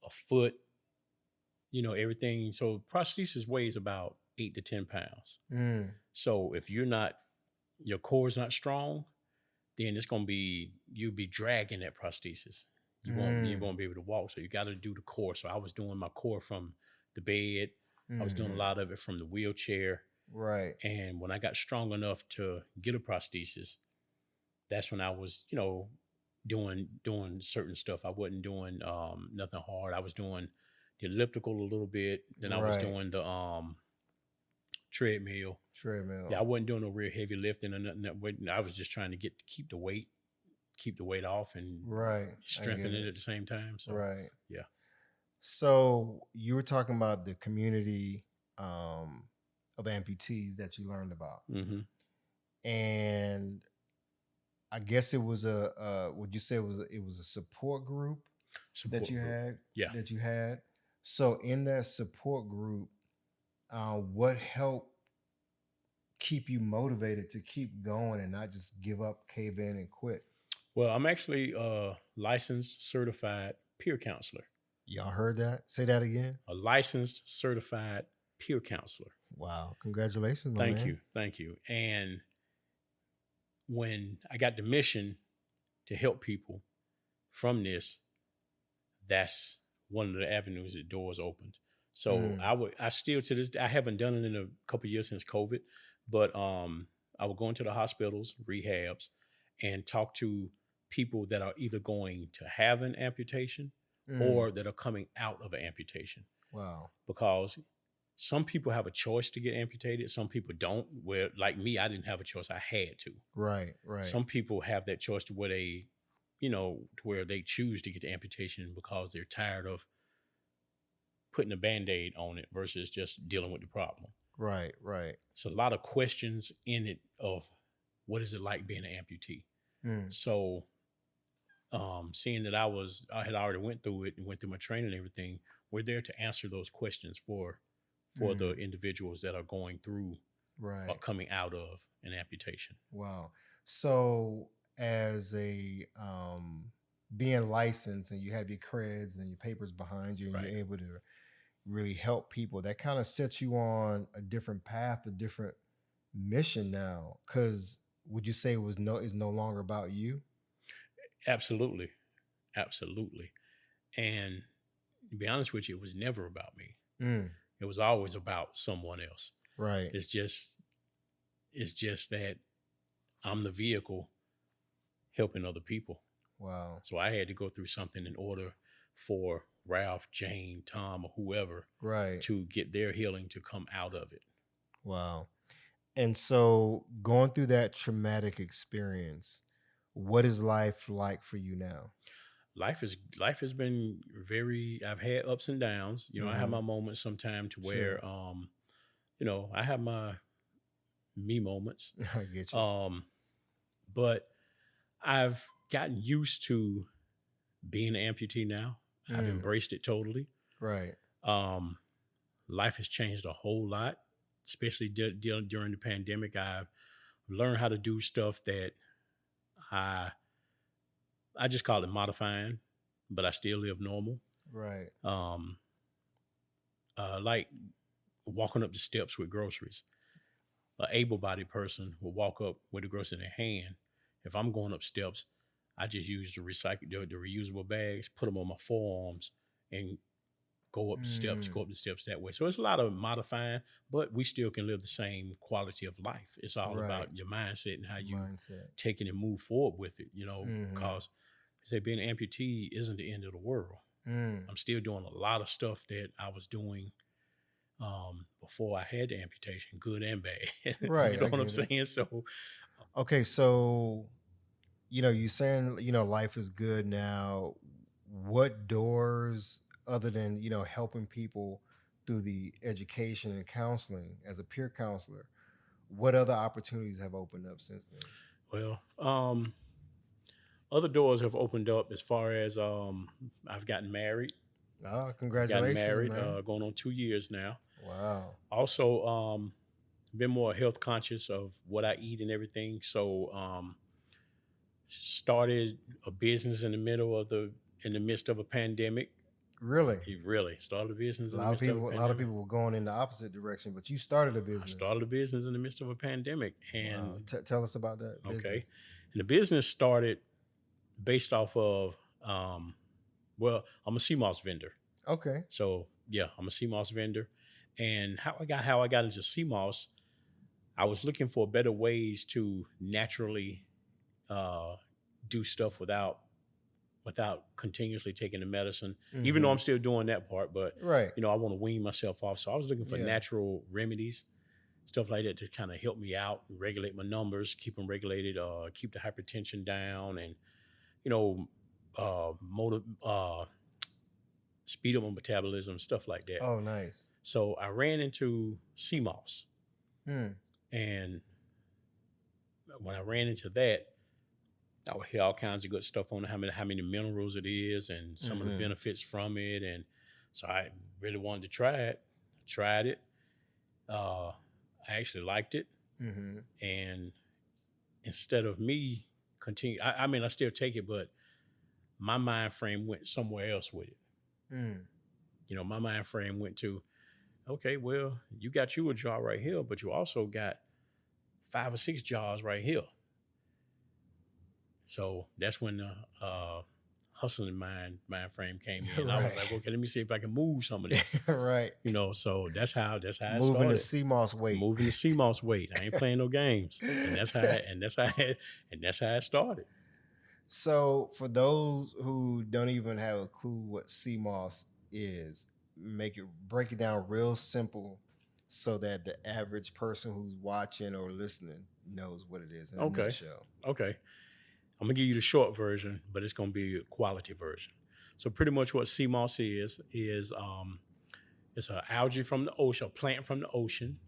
foot, everything. So prosthesis weighs about 8 to 10 pounds. So if your core is not strong, then it's going to be, you'll be dragging that prosthesis. You won't be able to walk. So you got to do the core. So I was doing my core from the bed. I was doing a lot of it from the wheelchair. Right. And when I got strong enough to get a prosthesis, that's when I was, doing certain stuff. I wasn't doing nothing hard. I was doing the elliptical a little bit. Then I was doing the treadmill. Yeah, I wasn't doing no real heavy lifting or nothing. I was just trying to keep the weight off and strengthen it at the same time. So yeah. So you were talking about the community of amputees that you learned about, and I guess it was would you say it was a support group that you had? Yeah, that you had. So in that support group, what helped keep you motivated to keep going and not just give up, cave in, and quit? Well, I'm actually a licensed, certified peer counselor. Y'all heard that? Say that again. A licensed, certified peer counselor. Wow. Congratulations, man. Thank you. And when I got the mission to help people from this, that's one of the avenues that doors opened. So I still to this day, I haven't done it in a couple of years since COVID, but I would go into the hospitals, rehabs, and talk to people that are either going to have an amputation or that are coming out of an amputation. Wow. Because some people have a choice to get amputated. Some people don't. Where, like me, I didn't have a choice. I had to. Right, right. Some people have that choice to where they, to where they choose to get the amputation because they're tired of putting a Band-Aid on it versus just dealing with the problem. Right, right. So a lot of questions in it of what is it like being an amputee? So seeing that I had already went through it and went through my training and everything, we're there to answer those questions for the individuals that are going through or coming out of an amputation. Wow. So as a being licensed and you have your creds and your papers behind you and you're able to really help people, that kind of sets you on a different path, a different mission now. Because would you say is no longer about you? Absolutely. And to be honest with you, it was never about me. It was always about someone else. Right. It's just that I'm the vehicle helping other people. Wow. So I had to go through something in order for Ralph, Jane, Tom, or whoever to get their healing to come out of it. Wow. And so going through that traumatic experience, what is life like for you now? Life has been I've had ups and downs. I have my moments sometimes to where, I have my me moments. I get you. But I've gotten used to being an amputee now. I've embraced it totally. Right. Life has changed a whole lot, especially during the pandemic. I've learned how to do stuff that I just call it modifying, but I still live normal. Right. Like walking up the steps with groceries. An able-bodied person will walk up with the groceries in their hand. If I'm going up steps, I just use the reusable bags, put them on my forearms, and go up the steps that way. So it's a lot of modifying, but we still can live the same quality of life. It's all about your mindset and how you take it and move forward with it, because I say being an amputee isn't the end of the world. I'm still doing a lot of stuff that I was doing before I had the amputation, good and bad. Right. You know what I'm saying? So, okay. So, you're saying, life is good now. What doors, other than, helping people through the education and counseling as a peer counselor, what other opportunities have opened up since then? Well, other doors have opened up as far as I've gotten married. Oh, congratulations. Gotten married, going on 2 years now. Wow. Also, been more health conscious of what I eat and everything. So, started a business in the midst of a pandemic. Really? Really started a business. A lot of people were going in the opposite direction, but you started a business. I started a business in the midst of a pandemic, and tell us about that business. Okay, and the business started based off of I'm a CMOS vendor. Okay. So yeah, I'm a CMOS vendor, and how I got into CMOS, I was looking for better ways to naturally do stuff without continuously taking the medicine, even though I'm still doing that part. But I want to wean myself off. So I was looking for natural remedies, stuff like that to kind of help me out, regulate my numbers, keep them regulated, keep the hypertension down, and speed up my metabolism, stuff like that. Oh, nice. So I ran into CMOS, and when I ran into that, I would hear all kinds of good stuff on how many minerals it is and some of the benefits from it. And so I really wanted to try it. Tried it. I actually liked it. And instead of me continue, I still take it, but my mind frame went somewhere else with it. My mind frame went to, okay, well, you got you a jar right here, but you also got 5 or 6 jars right here. So that's when hustling mind frame came in. I was like, okay, let me see if I can move some of this. Right. So that's how it started. Moving the CMOS weight. Moving the CMOS weight. I ain't playing no games. And that's how it started. So for those who don't even have a clue what CMOS is, break it down real simple so that the average person who's watching or listening knows what it is in a nutshell. Okay. I'm going to give you the short version, but it's going to be a quality version. So pretty much what CMOS is it's an algae from the ocean, a plant from the ocean,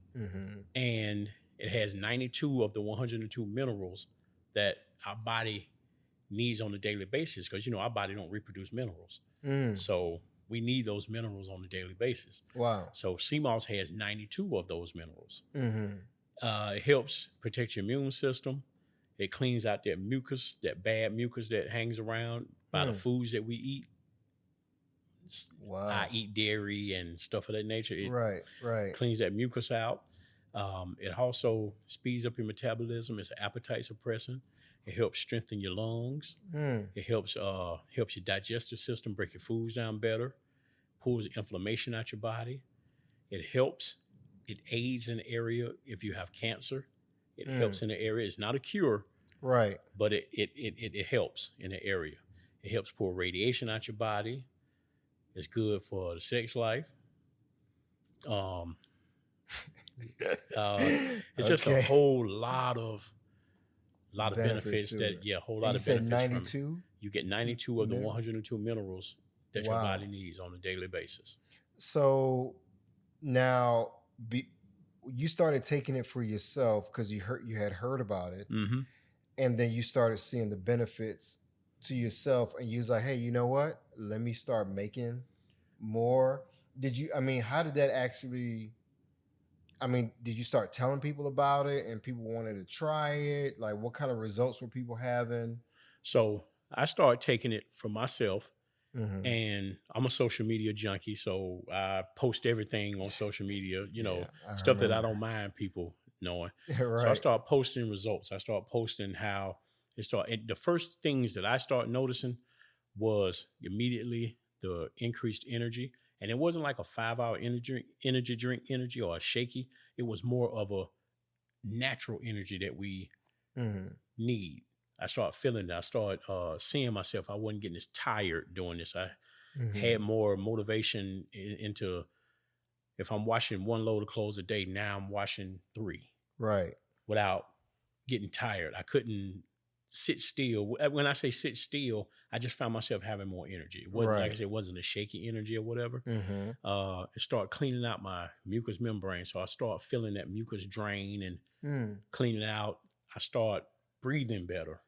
and it has 92 of the 102 minerals that our body needs on a daily basis because, our body don't reproduce minerals. So we need those minerals on a daily basis. Wow. So CMOS has 92 of those minerals. It helps protect your immune system. It cleans out that mucus, that bad mucus that hangs around by the foods that we eat. Wow. I eat dairy and stuff of that nature. It right. cleans that mucus out. It also speeds up your metabolism. It's an appetite suppressant. It helps strengthen your lungs. It helps your digestive system break your foods down better. Pulls inflammation out your body. It aids in the area if you have cancer. It helps in the area. It's not a cure, right? But it helps in the area. It helps pull radiation out your body. It's good for the sex life. It's just a whole lot of benefits that, a whole lot of benefits. 92? You get 92 of the 102 minerals that your body needs on a daily basis. So now you started taking it for yourself because you had heard about it, and then you started seeing the benefits to yourself, and you was like, hey, you know what? Let me start making more. How did that actually? Did you start telling people about it and people wanted to try it? Like, what kind of results were people having? So I started taking it for myself, and I'm a social media junkie. So I post everything on social media, stuff that I don't mind people knowing. Right. So I started posting results. I started posting how it started. The first things that I started noticing was immediately the increased energy. And it wasn't like a 5-hour energy drink or a shaky. It was more of a natural energy that we need. I started feeling it. I started seeing myself. I wasn't getting as tired doing this. I had more motivation into, if I'm washing one load of clothes a day, now I'm washing 3. Right. Without getting tired. I couldn't sit still. When I say sit still, I just found myself having more energy. It wasn't, like I said, it wasn't a shaky energy or whatever. It started cleaning out my mucous membrane. So I started feeling that mucus drain and cleaning out. I started breathing better.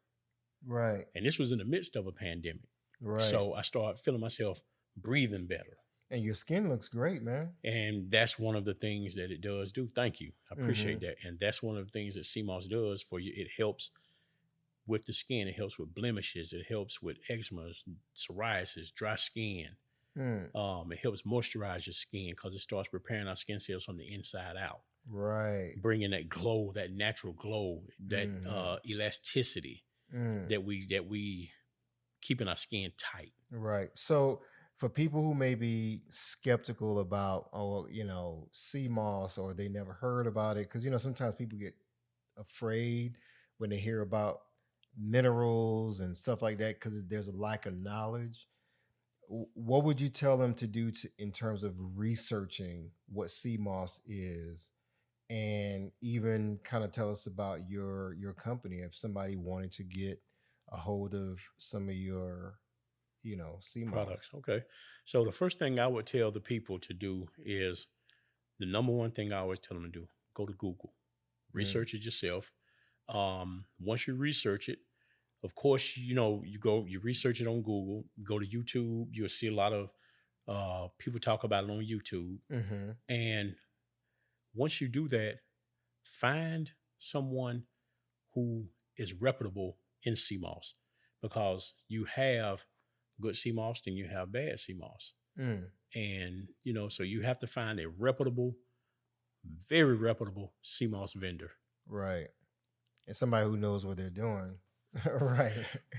Right. And this was in the midst of a pandemic. Right. So I started feeling myself breathing better. And your skin looks great, man. And that's one of the things that it does do. Thank you. I appreciate that. And that's one of the things that CMOS does for you. It helps with the skin. It helps with blemishes. It helps with eczema, psoriasis, dry skin. It helps moisturize your skin because it starts repairing our skin cells from the inside out. Right. Bringing that glow, that natural glow, that elasticity that we keeping our skin tight. Right. So for people who may be skeptical about, CMOS, or they never heard about it, because, sometimes people get afraid when they hear about minerals and stuff like that because there's a lack of knowledge. What would you tell them to do in terms of researching what CMOS is, and even kind of tell us about your company if somebody wanted to get a hold of some of your CMOS products? Okay. So the first thing I would tell the people to do is the number one thing I always tell them to do: go to Google, research it yourself. Once you research it, of course, you research it on Google, go to YouTube, you'll see a lot of people talk about it on YouTube. And once you do that, find someone who is reputable in CMOS, because you have good CMOS, then you have bad CMOS. And, so you have to find a reputable, very reputable CMOS vendor. Right. And somebody who knows what they're doing. Right.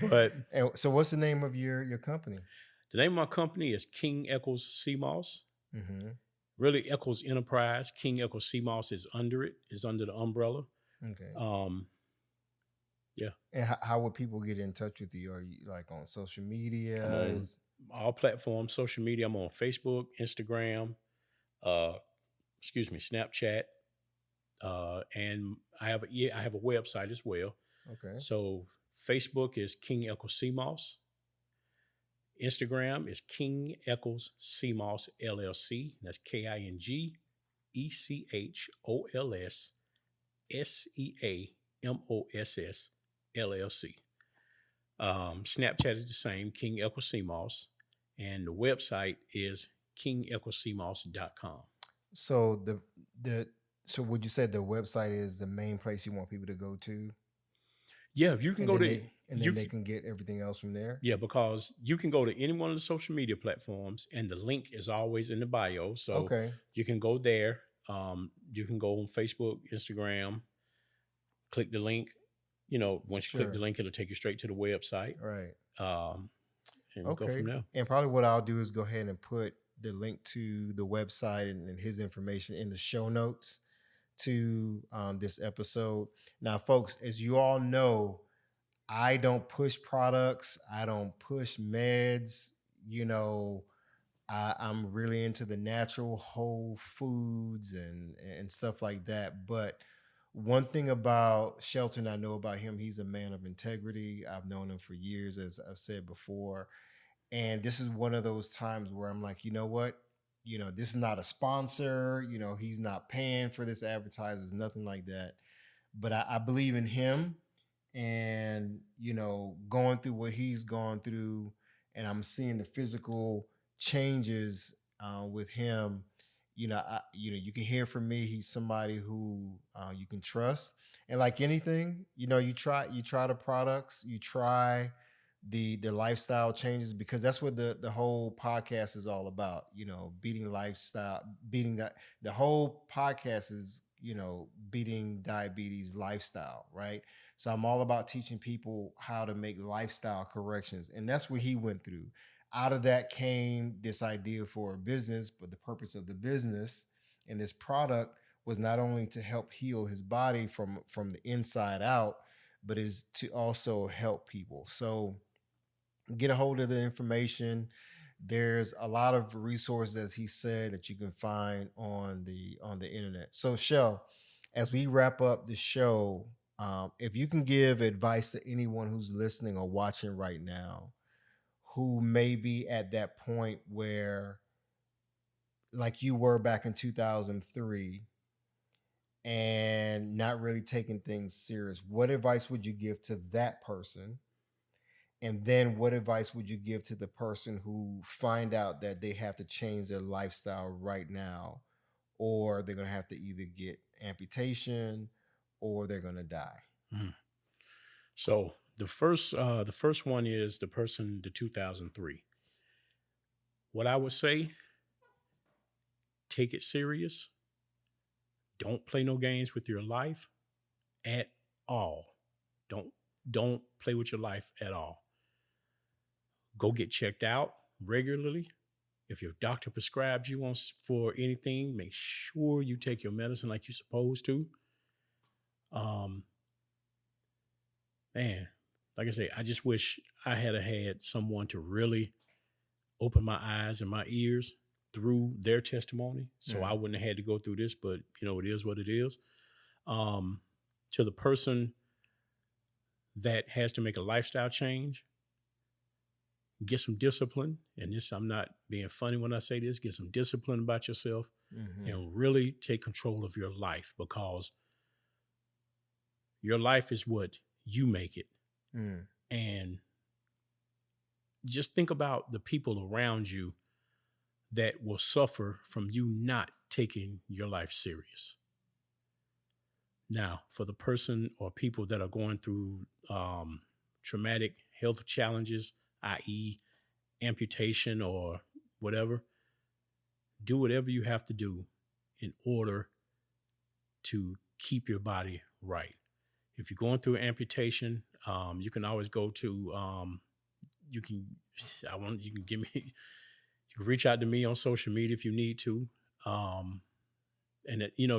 But And so what's the name of your company? the name of my company is King Echols Sea Moss. Mm-hmm. Really, Echols Enterprise. King Echols Sea Moss is under it, is under the umbrella. Okay. Yeah. And how would people get in touch with you? Are you like on social media? I'm on all platforms, social media. I'm on Facebook, Instagram, Snapchat, and I have a website as well. Okay. So Facebook is King Echols Sea Moss. Instagram is King Echols Sea Moss LLC. That's KingEchols SeaMoss LLC. Snapchat is the same, King Echols Sea Moss, and the website is kingechoseamoss.com. So so would you say the website is the main place you want people to go to? Yeah, you can go to they can get everything else from there. Yeah, because you can go to any one of the social media platforms, and the link is always in the bio. So Okay. you can go there. You can go on Facebook, Instagram, click the link. Once you click the link, it'll take you straight to the website. Right. And go from there. And probably what I'll do is go ahead and put the link to the website and his information in the show notes to this episode. Now, folks, as you all know, I don't push products. I don't push meds. I'm really into the natural whole foods and stuff like that. But one thing about Shelton, I know about him, he's a man of integrity. I've known him for years, as I've said before. And this is one of those times where I'm like, you know what? This is not a sponsor. He's not paying for this advertisement. There's nothing like that. But I believe in him and, going through what he's gone through. And I'm seeing the physical changes with him. You can hear from me. He's somebody who you can trust. And like anything, you try the products, you try the lifestyle changes, because that's what the whole podcast is all about. Beating lifestyle, beating that. The whole podcast is beating diabetes lifestyle, right? So I'm all about teaching people how to make lifestyle corrections, and that's what he went through. Out of that came this idea for a business, but the purpose of the business and this product was not only to help heal his body from the inside out, but is to also help people. So get a hold of the information. There's a lot of resources, as he said, that you can find on the internet. So, Shell, as we wrap up the show, if you can give advice to anyone who's listening or watching right now, who may be at that point where, like you were back in 2003, and not really taking things serious, what advice would you give to that person? And then what advice would you give to the person who find out that they have to change their lifestyle right now, or they're going to have to either get amputation or they're going to die? Mm. So the first one is the 2003. What I would say, take it serious. Don't play no games with your life at all. Don't play with your life at all. Go get checked out regularly. If your doctor prescribes you for anything, make sure you take your medicine like you're supposed to. Man, like I say, I just wish I had someone to really open my eyes and my ears through their testimony, so I wouldn't have had to go through this. But it is what it is. To the person that has to make a lifestyle change, get some discipline. And this, I'm not being funny when I say this, get some discipline about yourself and really take control of your life, because your life is what you make it. And just think about the people around you that will suffer from you not taking your life serious. Now, for the person or people that are going through traumatic health challenges, i.e. amputation or whatever, do whatever you have to do in order to keep your body right. If you're going through amputation, You can always go to you can you can give me you can reach out to me on social media if you need to.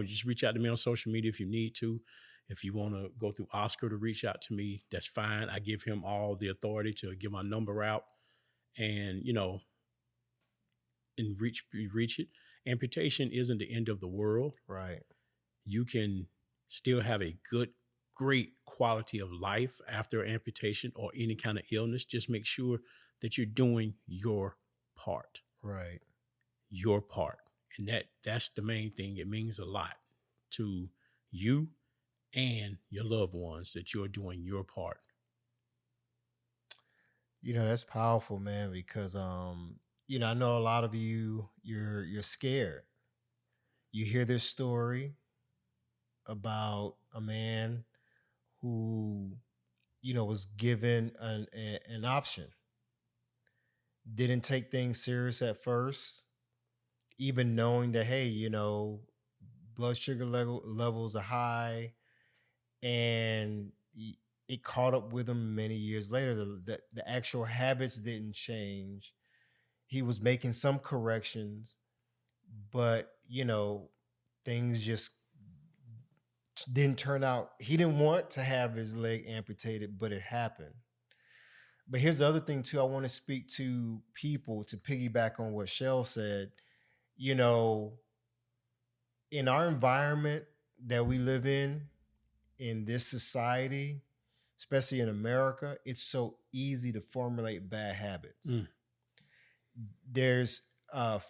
Just reach out to me on social media if you need to. If you want to go through Oscar to reach out to me, that's fine. I give him all the authority to give my number out and, and reach it. Amputation isn't the end of the world. Right. You can still have a great quality of life after amputation or any kind of illness. Just make sure that you're doing your part. Right. Your part. And that's the main thing. It means a lot to you and your loved ones that you're doing your part. That's powerful, man, because I know a lot of you're scared. You hear this story about a man who was given an option. Didn't take things serious at first, even knowing that, hey, blood sugar levels are high, and it caught up with him many years later. The actual habits didn't change. He was making some corrections, but things just didn't turn out. He didn't want to have his leg amputated, but it happened. But here's the other thing too. I want to speak to people to piggyback on what Shell said. In our environment that we live in this society, especially in America, it's so easy to formulate bad habits. There's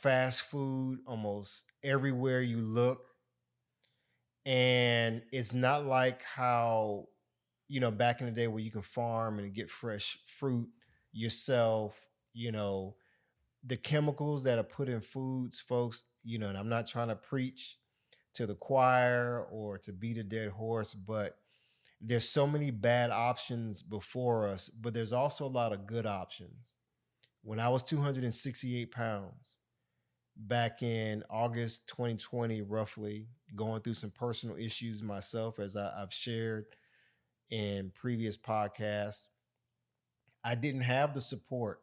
fast food almost everywhere you look. And it's not like how, back in the day where you can farm and get fresh fruit yourself, the chemicals that are put in foods, folks, and I'm not trying to preach to the choir or to beat a dead horse, but there's so many bad options before us, but there's also a lot of good options. When I was 268 pounds back in August 2020, roughly, going through some personal issues myself, as I've shared in previous podcasts, I didn't have the support,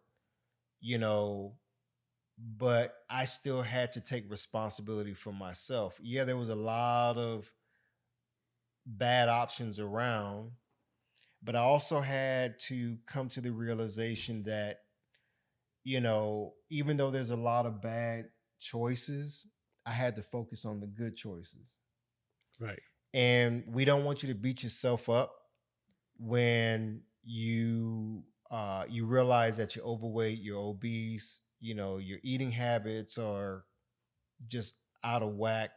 but I still had to take responsibility for myself. Yeah, there was a lot of bad options around, but I also had to come to the realization that, even though there's a lot of bad choices, I had to focus on the good choices. Right. And we don't want you to beat yourself up when you realize that you're overweight, you're obese, your eating habits are just out of whack.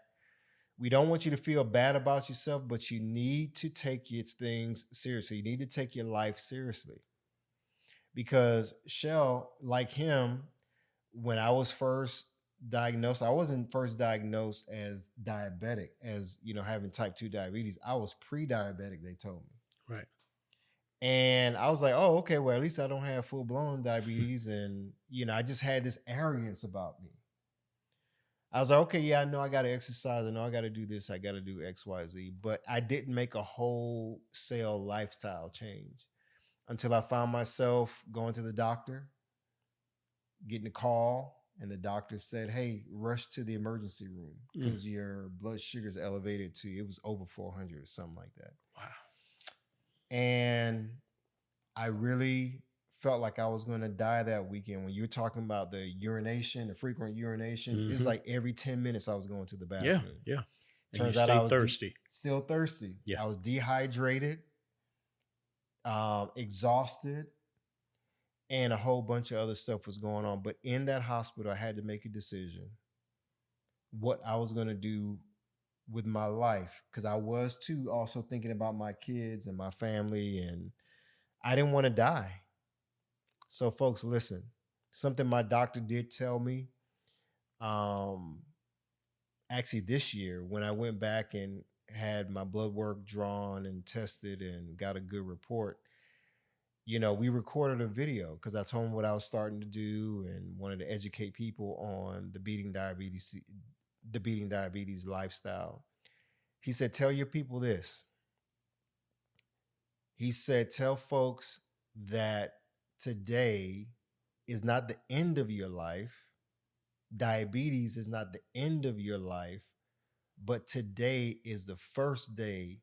We don't want you to feel bad about yourself, but you need to take your things seriously. You need to take your life seriously. Because Shell, like him, when I was first diagnosed, I wasn't first diagnosed as diabetic, as, having type 2 diabetes. I was pre-diabetic, they told me. Right. And I was like, oh, okay, well, at least I don't have full-blown diabetes. And, I just had this arrogance about me. I was like, okay, yeah, I know I got to exercise. I know I got to do this. I got to do X, Y, Z. But I didn't make a wholesale lifestyle change until I found myself going to the doctor, getting a call, and the doctor said, hey, rush to the emergency room because your blood sugar is elevated it was over 400 or something like that. Wow. And I really felt like I was going to die that weekend. When you're talking about the urination, the frequent urination, it's like every 10 minutes I was going to the bathroom. Yeah. Turns out I was thirsty. Still thirsty. Yeah. I was dehydrated, exhausted, and a whole bunch of other stuff was going on. But in that hospital, I had to make a decision what I was going to do with my life, because I was too also thinking about my kids and my family, and I didn't want to die. So folks, listen, something my doctor did tell me, actually this year when I went back and had my blood work drawn and tested and got a good report, we recorded a video because I told him what I was starting to do and wanted to educate people on the beating diabetes lifestyle. He said, tell your people this. He said, tell folks that today is not the end of your life. Diabetes is not the end of your life, but today is the first day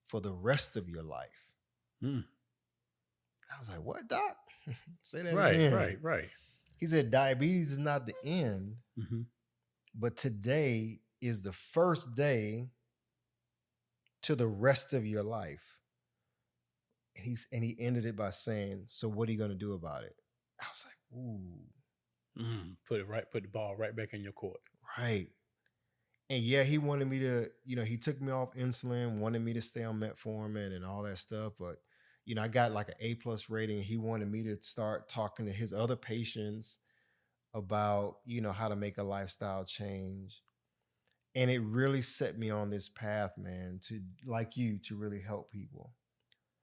for the rest of your life. Mm. I was like, what, Doc? Say that Right, again. right. He said, diabetes is not the end, but today is the first day to the rest of your life. And he ended it by saying, so what are you going to do about it? I was like, ooh. Put the ball right back in your court. Right. And yeah, he wanted me to, he took me off insulin, wanted me to stay on metformin and all that stuff. But, I got like an A+ rating. He wanted me to start talking to his other patients about, how to make a lifestyle change. And it really set me on this path, man, to like you, to really help people.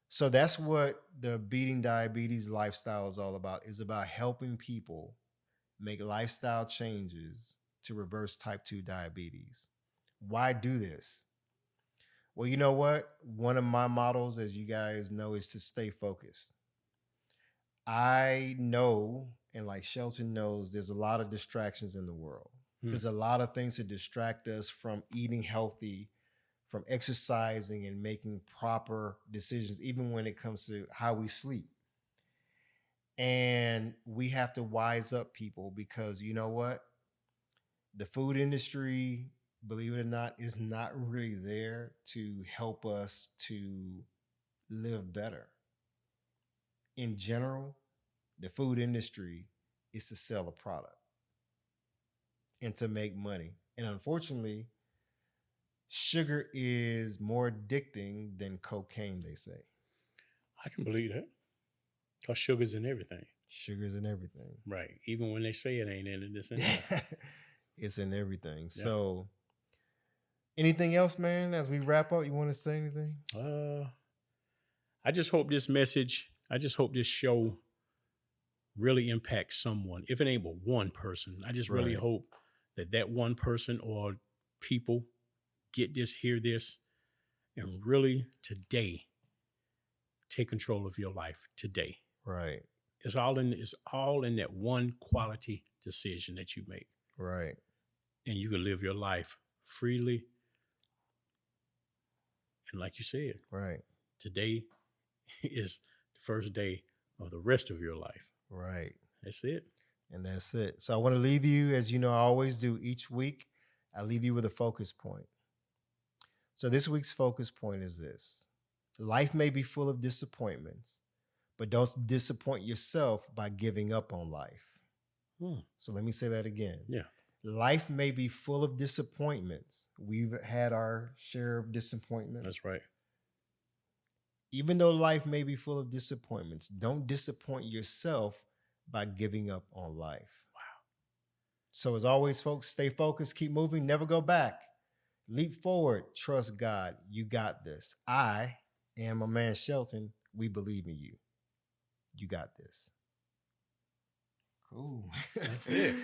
So that's what the Beating Diabetes lifestyle is all about, is about helping people make lifestyle changes to reverse type 2 diabetes. Why do this? Well, you know what? One of my models, as you guys know, is to stay focused. I know, and like Shelton knows, there's a lot of distractions in the world. There's a lot of things to distract us from eating healthy, from exercising and making proper decisions, even when it comes to how we sleep. And we have to wise up people, because you know what? The food industry, believe it or not, is not really there to help us to live better. In general, the food industry is to sell a product and to make money. And unfortunately, sugar is more addicting than cocaine, they say. I can believe that. Because sugar's in everything. Sugar's in everything. Right. Even when they say it ain't in it, it's in there. It's in everything. Yeah. So, anything else, man, as we wrap up? You want to say anything? I just hope this show really impacts someone. If it ain't but one person, I just really hope that one person or people get this, hear this, and really today take control of your life today. Right. It's all in that one quality decision that you make. Right. And you can live your life freely. And like you said, right, today is the first day of the rest of your life. Right. That's it. And that's it. So I want to leave you, as you know, I always do each week, I leave you with a focus point. So this week's focus point is this: life may be full of disappointments, but don't disappoint yourself by giving up on life. So let me say that again. Yeah. Life may be full of disappointments. We've had our share of disappointment. That's right. Even though life may be full of disappointments, don't disappoint yourself by giving up on life. Wow. So as always, folks, stay focused, keep moving, never go back. Leap forward, trust God. You got this. I am my man Shelton. We believe in you. You got this. Cool. That's it.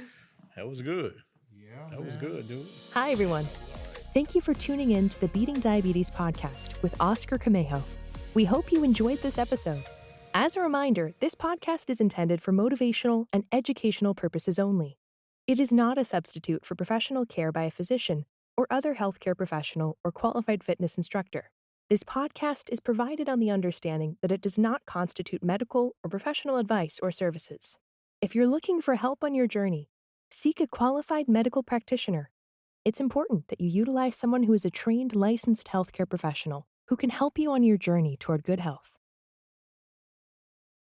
That was good. Yeah, that was good, dude. Hi, everyone. Thank you for tuning in to the Beating Diabetes podcast with Oscar Camejo. We hope you enjoyed this episode. As a reminder, this podcast is intended for motivational and educational purposes only. It is not a substitute for professional care by a physician or other healthcare professional or qualified fitness instructor. This podcast is provided on the understanding that it does not constitute medical or professional advice or services. If you're looking for help on your journey, seek a qualified medical practitioner. It's important that you utilize someone who is a trained, licensed healthcare professional who can help you on your journey toward good health.